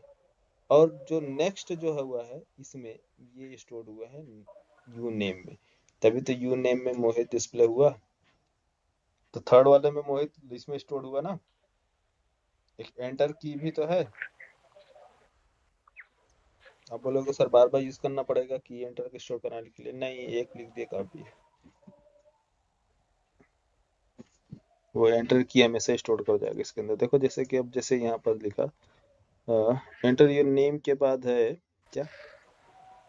और जो नेक्स्ट जो हुआ है इसमें, ये स्टोर हुआ है यू नेम में, तभी तो यू नेम में मोहित डिस्प्ले हुआ। तो थर्ड वाले में मोहित इसमें स्टोर हुआ ना। एक एंटर की भी तो है। आप बोलोगे सर बार बार यूज करना पड़ेगा की एंटर के स्टोर कराने के लिए? नहीं, एक लिख दिया काफी है। वो एंटर की हमेशा स्टोर कर जाएगा इसके अंदर। देखो जैसे कि अब जैसे यहाँ पर लिखा एंटर योर नेम के बाद है क्या?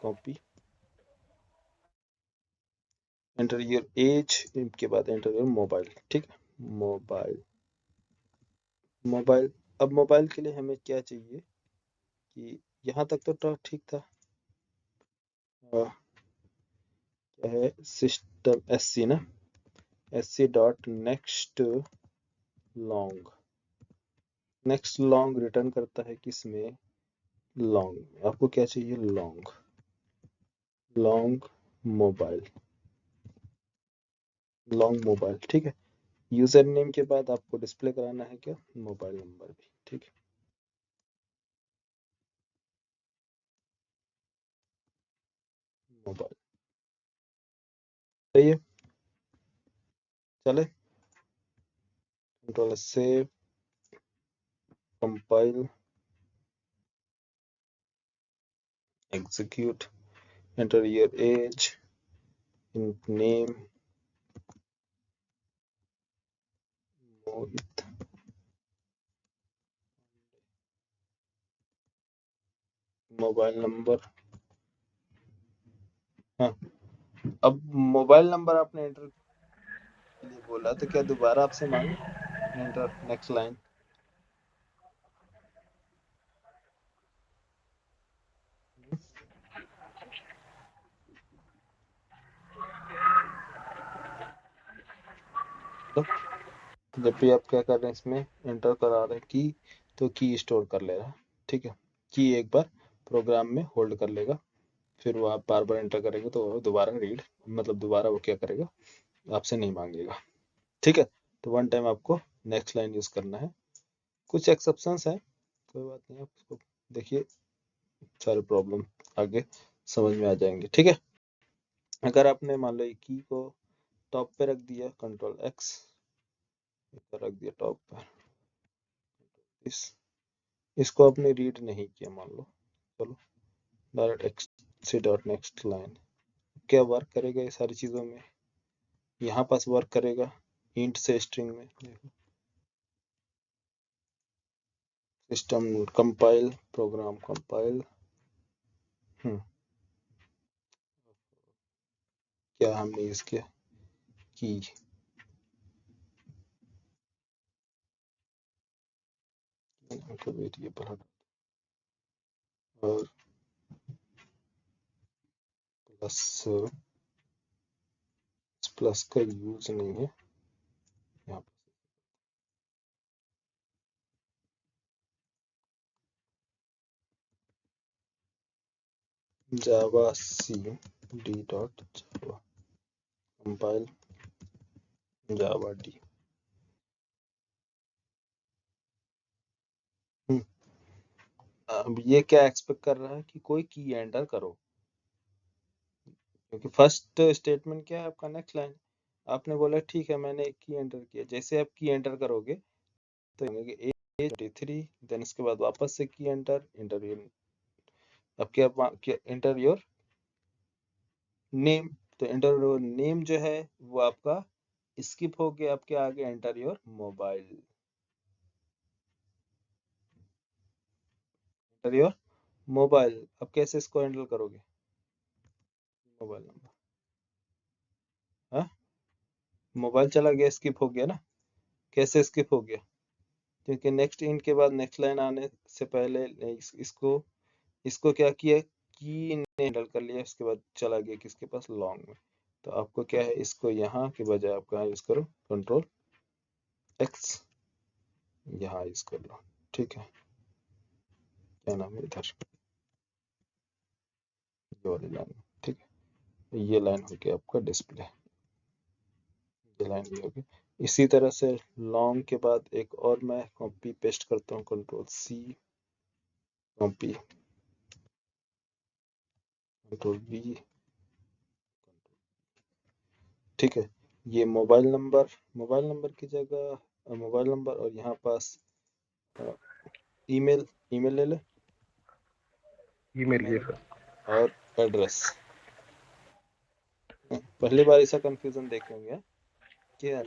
कॉपी एंटर योर एज के बाद एंटर योर मोबाइल, ठीक है। मोबाइल मोबाइल अब मोबाइल के लिए हमें क्या चाहिए कि यहाँ तक तो ठीक था। क्या है? सिस्टम SC ना, SC dot next long return करता है किसमें? लॉन्ग। आपको क्या चाहिए? लॉन्ग मोबाइल, ठीक है। यूजर नेम के बाद आपको डिस्प्ले कराना है क्या? मोबाइल नंबर भी, ठीक है। मोबाइल सही है। चले control save compile execute enter your age name Mohit mobile number. हाँ, अब मोबाइल नंबर आपने एंटर के लिए बोला तो क्या दोबारा आपसे मांगे एंटर नेक्स्ट लाइन? तो जब भी आप क्या कर रहे हैं इसमें एंटर करा रहे हैं की, तो की स्टोर कर ले रहा है, ठीक है। की एक बार प्रोग्राम में होल्ड कर लेगा। फिर वो आप बार बार एंटर करेंगे तो वो दोबारा रीड मतलब दोबारा वो क्या करेगा, आपसे नहीं मांगेगा। ठीक है, तो वन टाइम आपको नेक्स्ट लाइन यूज करना है। कुछ एक्सेप्शंस है, कोई बात नहीं, आप उसको देखिए, सारे प्रॉब्लम आगे समझ में आ जाएंगे। ठीक है, अगर आपने मान लो की को टॉप पे रख दिया, कंट्रोल एक्स रख दिया टॉप पे, इसको आपने रीड नहीं किया मान लो, चलो डायरेक्ट एक्स से डॉट नेक्स्ट लाइन, क्या वर्क करेगा ये सारी चीज़ों में, यहाँ पास वर्क करेगा इंट से स्ट्रिंग में। सिस्टम कंपाइल, प्रोग्राम कंपाइल, क्या हमने इसके की वेरिएबल और प्लस प्लस का यूज नहीं है यहाँ पर। Java C D dot Java compile Java D. अब ये क्या एक्सपेक्ट कर रहा है कि कोई की एंटर करो, क्योंकि फर्स्ट स्टेटमेंट क्या है आपका, नेक्स्ट लाइन। आपने बोला ठीक है मैंने एक की एंटर किया, जैसे आप की एंटर करोगे तो A23, देन इसके बाद वापस से की एंटर, इंटर योर, अब क्या इंटर योर नेम, तो इंटर योर नेम जो है वो आपका स्किप हो गया, आपके आगे enter your mobile, enter your mobile. अब कैसे इसको हैंडल करोगे, मोबाइल नंबर, हाँ मोबाइल चला गया, स्किप हो गया ना, कैसे स्किप हो गया, क्योंकि नेक्स्ट इन के बाद नेक्स्ट लाइन आने से पहले इसको क्या किया, की ने हैंडल कर लिया, उसके बाद चला गया किसके पास, लॉन्ग में। तो आपको क्या है, इसको यहाँ के बजाय आप कहाँ यूज करो, कंट्रोल एक्स यहाँ यूज कर लो। ठीक है, क्या नाम है इधर, ये वाली लाइन। ठीक है, ये लाइन हो गया आपका डिस्प्ले, ये लाइन भी होगी। इसी तरह से लॉन्ग के बाद एक और मैं कॉपी पेस्ट करता हूँ, control C copy, control V. ठीक है, ये मोबाइल नंबर की जगह मोबाइल नंबर, और यहाँ पास ईमेल, ईमेल ले ले, ईमेल ये सर। और एड्रेस। पहली बार ऐसा कंफ्यूजन देखे होंगे हाँ? कि यार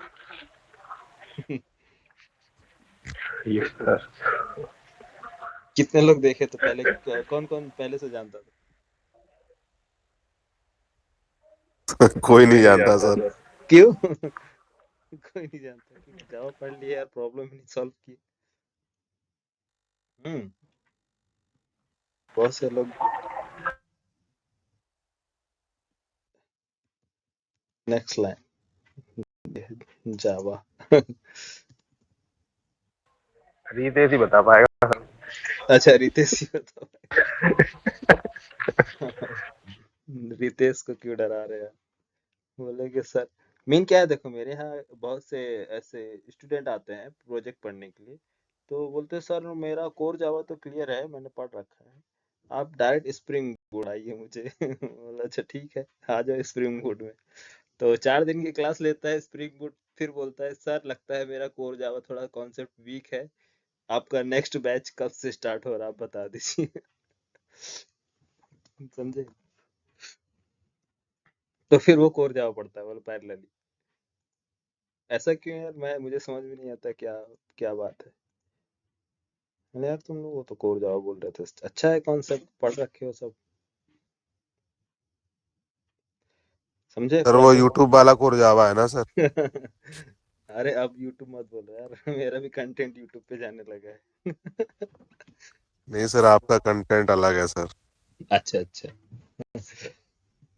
ये सर। कितने लोग देखे, तो पहले कौन कौन पहले से जानता था, कोई नहीं जानता सर। क्यों कोई नहीं जानता, क्योंकि जावा पढ़ लिया यार, प्रॉब्लम ही नहीं सॉल्व की। बहुत से लोग। नेक्स्ट लाइन जावा रितेश ही बता पाएगा। अच्छा रितेश ही बताओ रितेश को क्यों डरा रहे हैं, बोलेंगे सर मीन क्या है, देखो मेरे यहाँ बहुत से ऐसे स्टूडेंट आते हैं प्रोजेक्ट पढ़ने के लिए, तो बोलते हैं सर मेरा कोर जावा तो क्लियर है, मैंने पढ़ रखा है, आप डायरेक्ट स्प्रिंग बोर्ड आइए मुझे बोला अच्छा ठीक है, आ जाओ स्प्रिंग बोर्ड में। तो 4 दिन की क्लास लेता है स्प्रिंग बोर्ड, फिर बोलता है सर लगता है मेरा कोर जावा थोड़ा कॉन्सेप्ट वीक है, आपका नेक्स्ट बैच कब से स्टार्ट हो रहा है आप बता दीजिए समझे, तो फिर वो कोर जावा पढ़ता है बोलो पैरेलली। ऐसा क्यों यार, मैं मुझे समझ में नहीं आता क्या क्या बात है। मैंने यार तुम लोग वो तो कोर जावा बोल रहे थे, अच्छा है कॉन्सेप्ट पढ़ रखे हो सब, समझे सर वो प्रॉब्लम। यूट्यूब वाला कोर जावा है ना सर। अरे अब यूट्यूब मत बोलो यार मेरा भी कंटेंट यूट्यूब पे जाने लगा है नहीं सर, आपका कंटेंट अलग है सर। अच्छा अच्छा,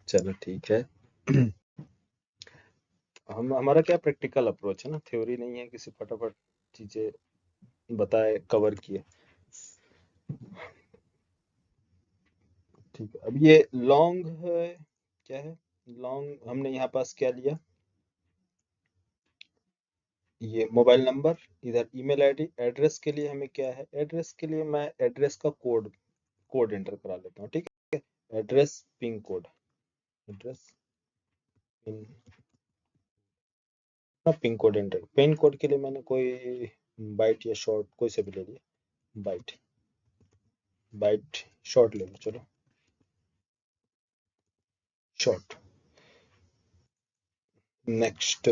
चलो ठीक है हम हमारा क्या प्रैक्टिकल अप्रोच है ना, थ्योरी नहीं है किसी फटाफट चीजें बताए कवर किए। ठीक ठीक है। अब ये लॉन्ग है, क्या है लॉन्ग, हमने यहाँ पास क्या लिया, ये मोबाइल नंबर, इधर ईमेल आईडी। एड्रेस के लिए हमें क्या है, एड्रेस के लिए मैं एड्रेस का कोड एंटर करा लेता हूँ, ठीक है। Address pin code, address pin, pin code enter. Pin code के लिए मैंने कोई बाइट या शॉर्ट कोई से भी ले लिया, बाइट शॉर्ट ले लो, चलो शॉर्ट। Next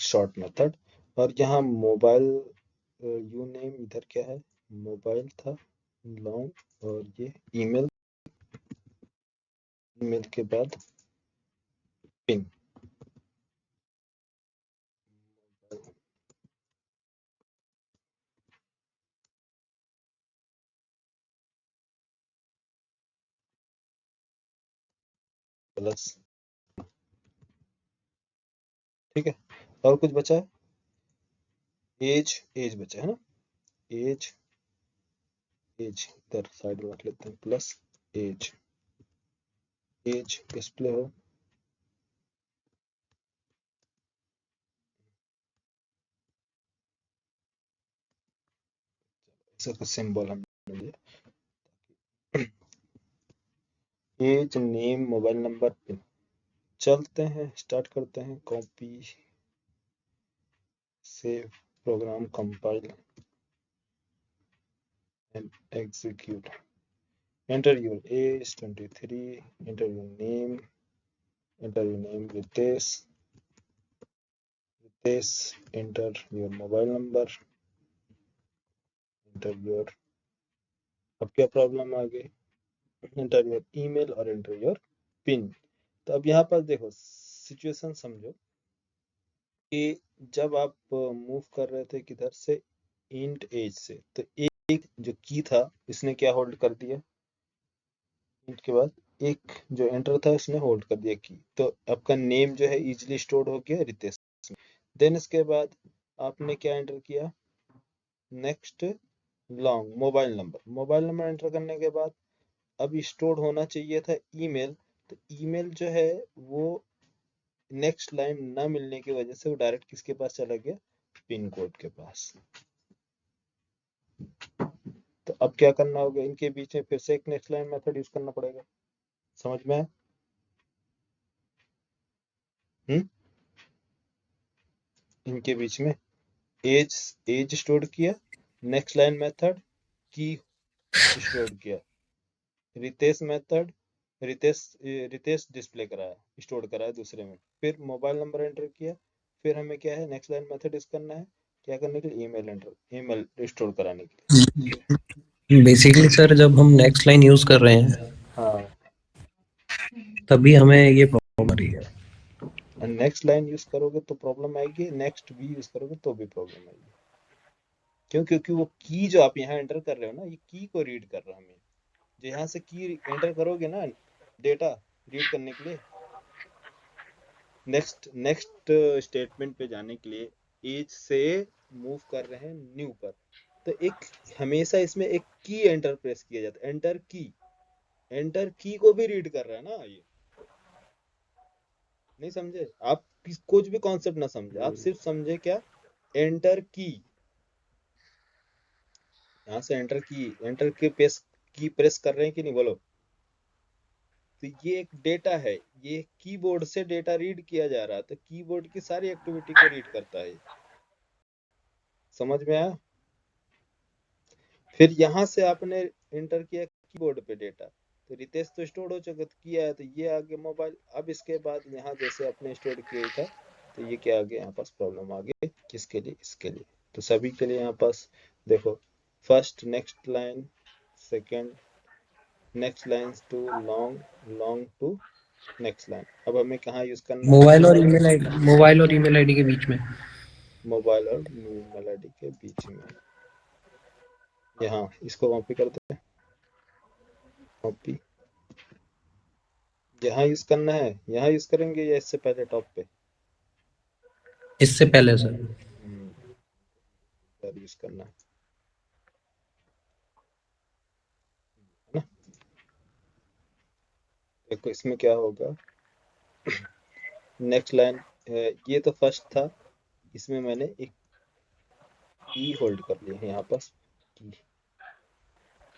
short method. और यहाँ मोबाइल यू नेम, इधर क्या है, मोबाइल था लॉन्ग, और ये ईमेल, ईमेल के बाद पिन, प्लस, ठीक है। और कुछ बचा है, एज बचा है ना, एज इधर साइड में रख लेते हैं, प्लस एज डिस्प्ले हो, इसका सिंबल हमने लिया, age name mobile number pin. चलते हैं, स्टार्ट करते हैं, copy, save, program compile and execute. Enter your age 23, enter your name Ritesh, enter your mobile number, enter your, अब क्या प्रॉब्लम आ गई, enter your email और enter your pin। तो अब यहाँ पर देखो सिचुएशन समझो कि जब आप मूव कर रहे थे किधर से, इंट एज से, तो एक जो की था इसने क्या होल्ड कर दिया, इंट के बाद एक जो एंटर था उसने होल्ड कर दिया की, तो आपका नेम जो है इजीली स्टोर हो गया रितेश। देन इसके बाद आपने क्या एंटर किया, next long mobile number enter करने के बाद अब स्टोर होना चाहिए था ईमेल, तो ईमेल जो है वो नेक्स्ट लाइन ना मिलने की वजह से वो डायरेक्ट किसके पास चला गया, पिन कोड के पास। तो अब क्या करना होगा, इनके बीच में फिर से एक नेक्स्ट लाइन मेथड यूज करना पड़ेगा, समझ में आया? इनके बीच में एज स्टोर किया, नेक्स्ट लाइन मेथड की स्टोर किया, रितेश मेथड रितेश डिस्प्ले कराया, स्टोर कराया दूसरे में, फिर मोबाइल नंबर एंटर किया, फिर हमें क्या है नेक्स्ट लाइन मेथड यूज करना है, क्या करने के लिए, ईमेल स्टोर कराने के लिए। बेसिकली सर जब हम नेक्स्ट लाइन यूज कर रहे हैं हाँ, तभी हमें ये प्रॉब्लम आ रही है। नेक्स्ट लाइन यूज करोगे तो प्रॉब्लम आएगी, नेक्स्ट भी यूज करोगे तो भी प्रॉब्लम आएगी। क्यों? क्योंकि वो की जो आप यहाँ एंटर कर रहे हो ना, ये की को रीड कर रहा है हमें, जो यहाँ से की एंटर करोगे ना डेटा रीड करने के लिए, नेक्स्ट स्टेटमेंट पे जाने के लिए एज से मूव कर रहे हैं न्यू पर, तो एक हमेशा इसमें एक की एंटर प्रेस किया जाता है, एंटर की को भी रीड कर रहा है ना ये, नहीं समझे आप? कुछ भी कॉन्सेप्ट ना समझे आप, सिर्फ समझे क्या, एंटर यहाँ से एंटर की प्रेस कर रहे हैं कि नहीं, बोलो। तो ये एक डेटा है, ये कीबोर्ड से डेटा रीड किया जा रहा है, तो कीबोर्ड की सारी एक्टिविटी को रीड करता है, समझ में आया? फिर यहाँ से आपने एंटर किया कीबोर्ड पे डेटा, तो रितेश तो स्टोर हो चुका किया है, तो ये आ गया मोबाइल। अब इसके बाद यहाँ जैसे आपने स्टोर किया था, तो ये क्या आ गया, यहाँ पास प्रॉब्लम आ गई, किसके लिए, इसके लिए। तो सभी के लिए यहाँ पास देखो, first next line, second next line to long to next line. अब हमें कहाँ यूज करना है, मोबाइल और ईमेल आईडी के बीच में। मोबाइल और ईमेल आईडी के बीच में। यहाँ इसको कॉपी करते हैं, कॉपी, यहाँ यूज करना है, यहाँ यूज करेंगे या इससे पहले टॉप पे, इससे पहले सर। यूज करना है। देखो इसमें क्या होगा, नेक्स्ट लाइन, ये तो फर्स्ट था, इसमें मैंने एक की होल्ड कर लिया है यहाँ पर, की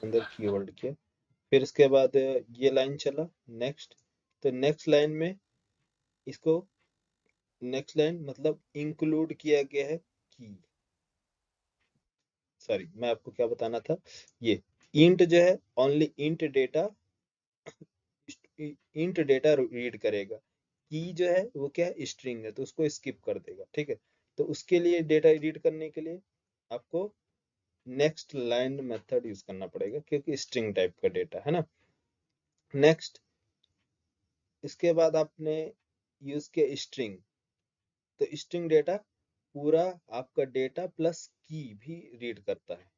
अंदर की होल्ड किया, फिर इसके बाद ये लाइन चला नेक्स्ट, तो नेक्स्ट लाइन में इसको, नेक्स्ट लाइन मतलब इंक्लूड किया गया है की, सॉरी मैं आपको क्या बताना था, ये इंट जो है ओनली इंट डेटा रीड करेगा, की जो है वो क्या है स्ट्रिंग है, तो उसको स्किप कर देगा, ठीक है। तो उसके लिए डेटा रीड करने के लिए आपको नेक्स्ट लाइन मेथड यूज करना पड़ेगा, क्योंकि स्ट्रिंग टाइप का डेटा है ना। नेक्स्ट, इसके बाद आपने यूज किया स्ट्रिंग, तो स्ट्रिंग डेटा पूरा आपका डेटा प्लस की भी रीड करता है,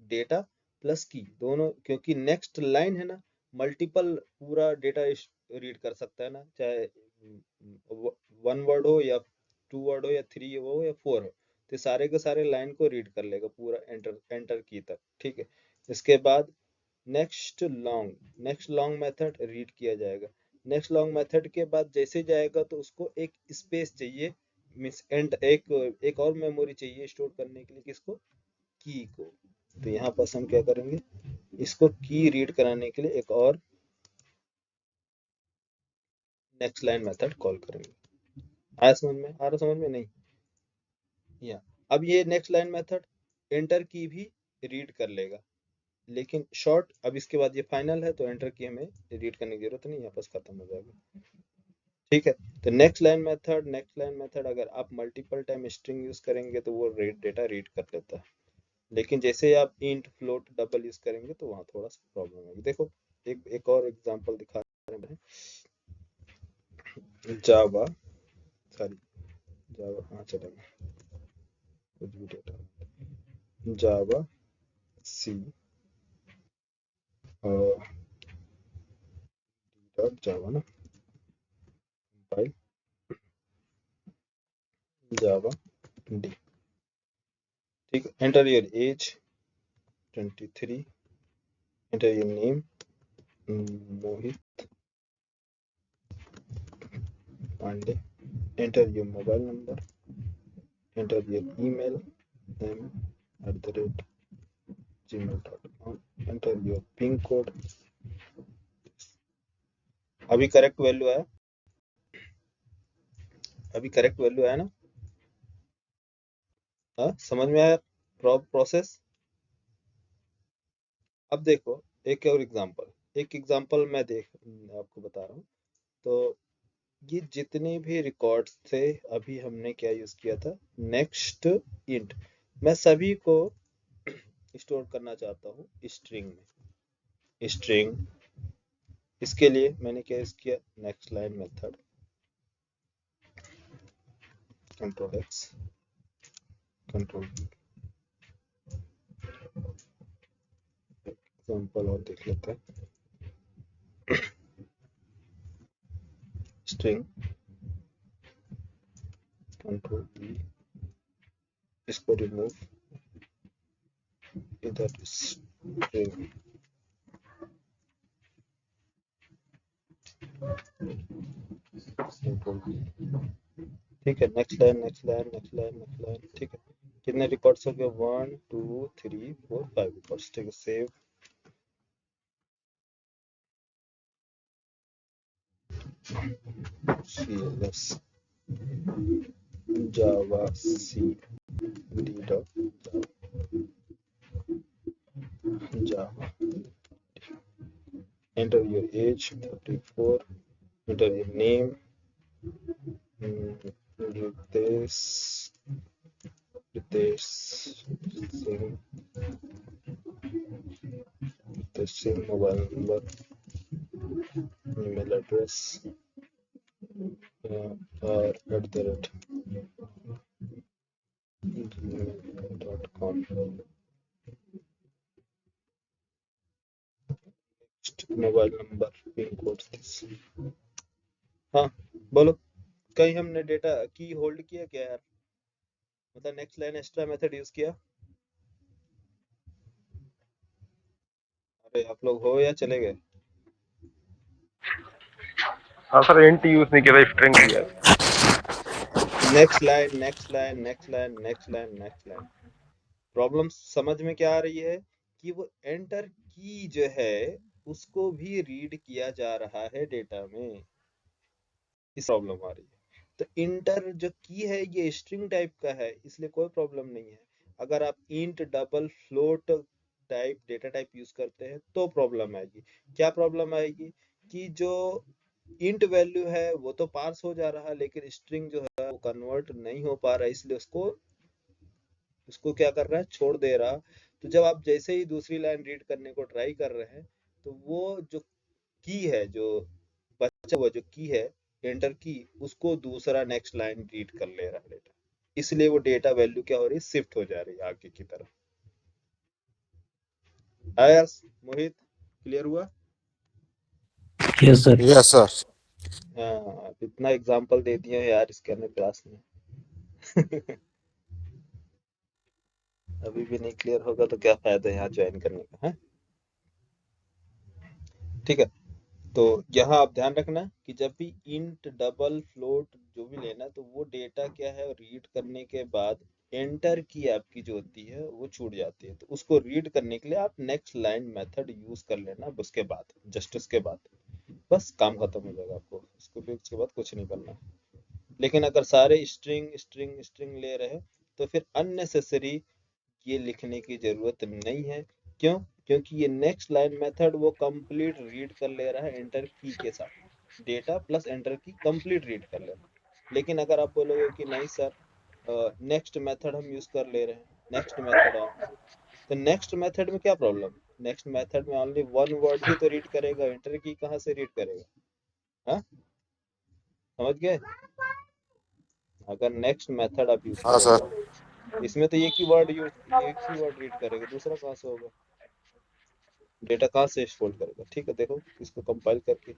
डेटा प्लस की दोनों, क्योंकि नेक्स्ट लाइन है ना, मल्टीपल पूरा डेटा रीड कर सकता है ना, चाहे वन वर्ड हो या टू वर्ड हो या थ्री हो या फोर हो, तो सारे के सारे लाइन को रीड कर लेगा पूरा एंटर एंटर की तक, ठीक है। इसके बाद नेक्स्ट लॉन्ग मेथड रीड किया जाएगा, नेक्स्ट लॉन्ग मेथड के बाद जैसे जाएगा तो उसको एक स्पेस चाहिए, मीन्स एंड एक और मेमोरी चाहिए स्टोर करने के लिए, किसको, की को। तो यहाँ पर हम क्या करेंगे, इसको की रीड कराने के लिए एक और नेक्स्ट लाइन मेथड कॉल करेंगे। आया समझ में, आ रहा समझ में नहीं, या अब ये नेक्स्ट लाइन मेथड एंटर की भी रीड कर लेगा, लेकिन शॉर्ट, अब इसके बाद ये फाइनल है तो एंटर की हमें रीड करने की जरूरत नहीं, यहाँ पर खत्म हो जाएगा, ठीक है। तो नेक्स्ट लाइन मेथड अगर आप मल्टीपल टाइम स्ट्रिंग यूज करेंगे तो वो डेटा रीड कर लेता है, लेकिन जैसे आप इंट फ्लोट डबल यूज करेंगे तो वहाँ थोड़ा सा प्रॉब्लम होगी। देखो एक और एग्जांपल दिखा रहे हैं, जावा, सॉरी जावा, हाँ चलेगा, कुछ भी डेटा, जावा सी डॉट जावा ना, फाइल जावा डी, ठीक है। Enter your age 23, enter your name Mohit Pandey, enter your mobile number, enter your email m@gmail.com, enter your pin code. अभी करेक्ट वैल्यू आया, अभी करेक्ट वैल्यू आया ना, हाँ समझ में आया प्रोसेस। अब देखो एक और एग्जांपल मैं आपको बता रहा हूँ, तो ये जितने भी रिकॉर्ड्स थे, अभी हमने क्या यूज किया था, नेक्स्ट इंट, मैं सभी को स्टोर करना चाहता हूँ स्ट्रिंग में, स्ट्रिंग, इसके लिए मैंने क्या यूज किया, next line method, control x, control, example और देख लेते हैं, स्ट्रिंग, कंट्रोल ई, इसको रिमूव, इधर स्ट्रिंग, कंट्रोल, ठीक है। नेक्स्ट लाइन, ठीक है। कितने रिकॉर्ड्स हो गए, 1 2 3 4 5 रिकॉर्ड्स, ठीक है। Save, cls java cd dot java, enter your age 34, enter your name Ritesh Singh, mobile number, email address or @gmail.com, mobile number, pin code, हाँ बोलो, कहीं हमने डेटा की होल्ड किया क्या यार, मतलब next line extra method use किया, अरे आप लोग हो या चले गए, हाँ सर, इंट यूज नहीं किया था, स्ट्रिंग किया है। Next line, next line, next line, next line, next line. Problem समझ में क्या आ रही है कि वो एंटर की जो है उसको भी रीड किया जा रहा है डेटा में, इस प्रॉब्लम आ रही है। तो इंटर जो की है ये स्ट्रिंग टाइप का है, इसलिए कोई प्रॉब्लम नहीं है। अगर आप int, double, float type data type use करते हैं तो प्रॉब्लम आएगी। क्या प्रॉब्लम आएगी कि जो इंट वैल्यू है वो तो पार्स हो जा रहा है, लेकिन स्ट्रिंग जो है वो कन्वर्ट नहीं हो पा रहा है, इसलिए उसको उसको क्या कर रहा है, छोड़ दे रहा। तो जब आप जैसे ही दूसरी लाइन रीड करने को ट्राई कर रहे हैं तो वो जो की है, जो बचा हुआ जो की है, एंटर की, उसको दूसरा नेक्स्ट लाइन रीड कर ले रहा है डेटा, इसलिए वो डेटा वैल्यू क्या हो रही है, शिफ्ट हो जा रही है आगे की तरफ। आया मोहित, क्लियर हुआ? Yes sir. Yes sir. हाँ, इतना एग्जांपल दे दिए हैं यार इसके अंदर क्लास में। अभी भी नहीं क्लियर होगा तो क्या फायदा यहाँ ज्वाइन करने का है? ठीक है, तो यहाँ आप ध्यान रखना कि जब भी इंट, डबल, फ्लोट जो भी लेना तो वो डेटा क्या है, रीड करने के बाद एंटर की आपकी जो होती है वो छूट जाती है, तो उसको रीड करने के लिए आप नेक्स्ट लाइन मेथड यूज कर लेना। उसके बाद, जस्ट उसके बाद बस काम खत्म हो जाएगा, आपको उसको भी उसके बाद कुछ नहीं करना है। लेकिन अगर सारे स्ट्रिंग स्ट्रिंग स्ट्रिंग ले रहे हैं तो फिर अननेसेसरी ये लिखने की जरूरत नहीं है। क्यों? क्योंकि ये नेक्स्ट लाइन मेथड वो कंप्लीट रीड कर ले रहा है एंटर की के साथ, डेटा प्लस एंटर की कंप्लीट रीड कर ले रहा है। लेकिन अगर आप बोलोगे कि नहीं सर नेक्स्ट मेथड हम यूज कर ले रहे हैं, नेक्स्ट मेथड ऑन, तो नेक्स्ट मेथड में क्या प्रॉब्लम? नेक्स्ट मेथड में ओनली वन वर्ड ही तो रीड करेगा, एंटर की कहाँ से रीड करेगा? हाँ, समझ गए? अगर नेक्स्ट मेथड आप यूज हाँ करोगे सर। इसमें तो एक ही वर्ड रीड करेगा, दूसरा कहाँ से होगा? डेटा कहाँ से फोल्ड करेगा? ठीक है, देखो इसको कंपाइल करके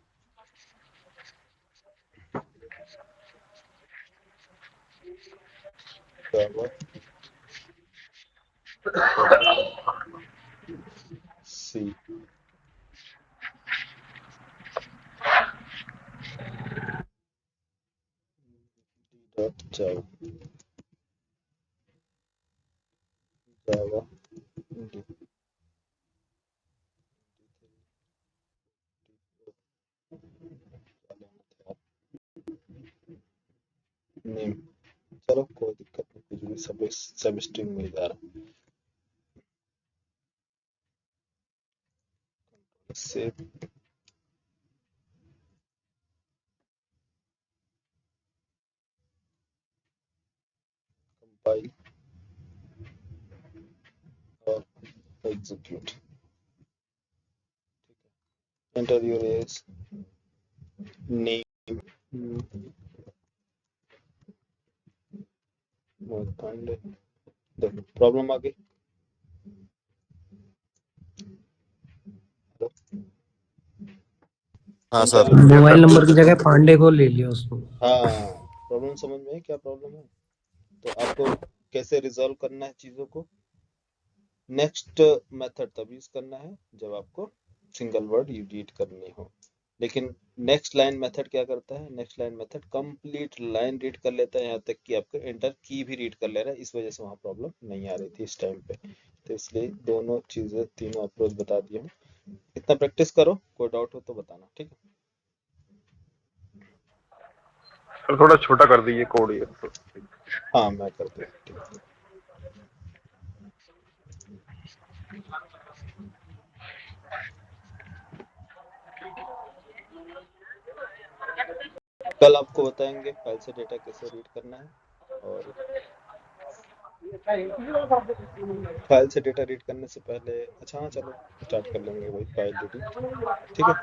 जावा सी डॉट जावा जावा नेम, चलो कोई दिक्कत नहीं, कुछ भी सब स्ट्रिंग मिल जा रहा से। कंपाइल और execute. Enter your age, name Mohit Pandey. देखो प्रॉब्लम आ गई। हाँ enter sir. Your, mobile number की जगह पांडे को ले लिया उसको। हाँ, प्रॉब्लम समझ में है क्या प्रॉब्लम है? तो आपको कैसे रिजॉल्व करना है चीजों को? नेक्स्ट मेथड तब यूज करना है जब आपको सिंगल वर्ड रीड करनी हो। लेकिन नेक्स्ट लाइन मेथड क्या करता है? Next line method complete line read कर लेता है, यहाँ तक कि आपको एंटर की भी रीड कर ले रहा है, इस वजह से वहाँ प्रॉब्लम नहीं आ रही थी इस टाइम पे। तो इसलिए दोनों चीजें, तीनों अप्रोच बता दिए हूँ। इतना प्रैक्टिस करो, कोई डाउट हो तो बताना, ठीक है? सर थोड़ा छोटा कर दीजिए कोड ये तो। हाँ, मैं कर दूँ, ठीक है। कल आपको बताएंगे फाइल से डेटा कैसे रीड करना है, और फाइल से डेटा रीड करने से पहले, अच्छा हाँ चलो स्टार्ट कर लेंगे वही फाइल रीडिंग, ठीक है?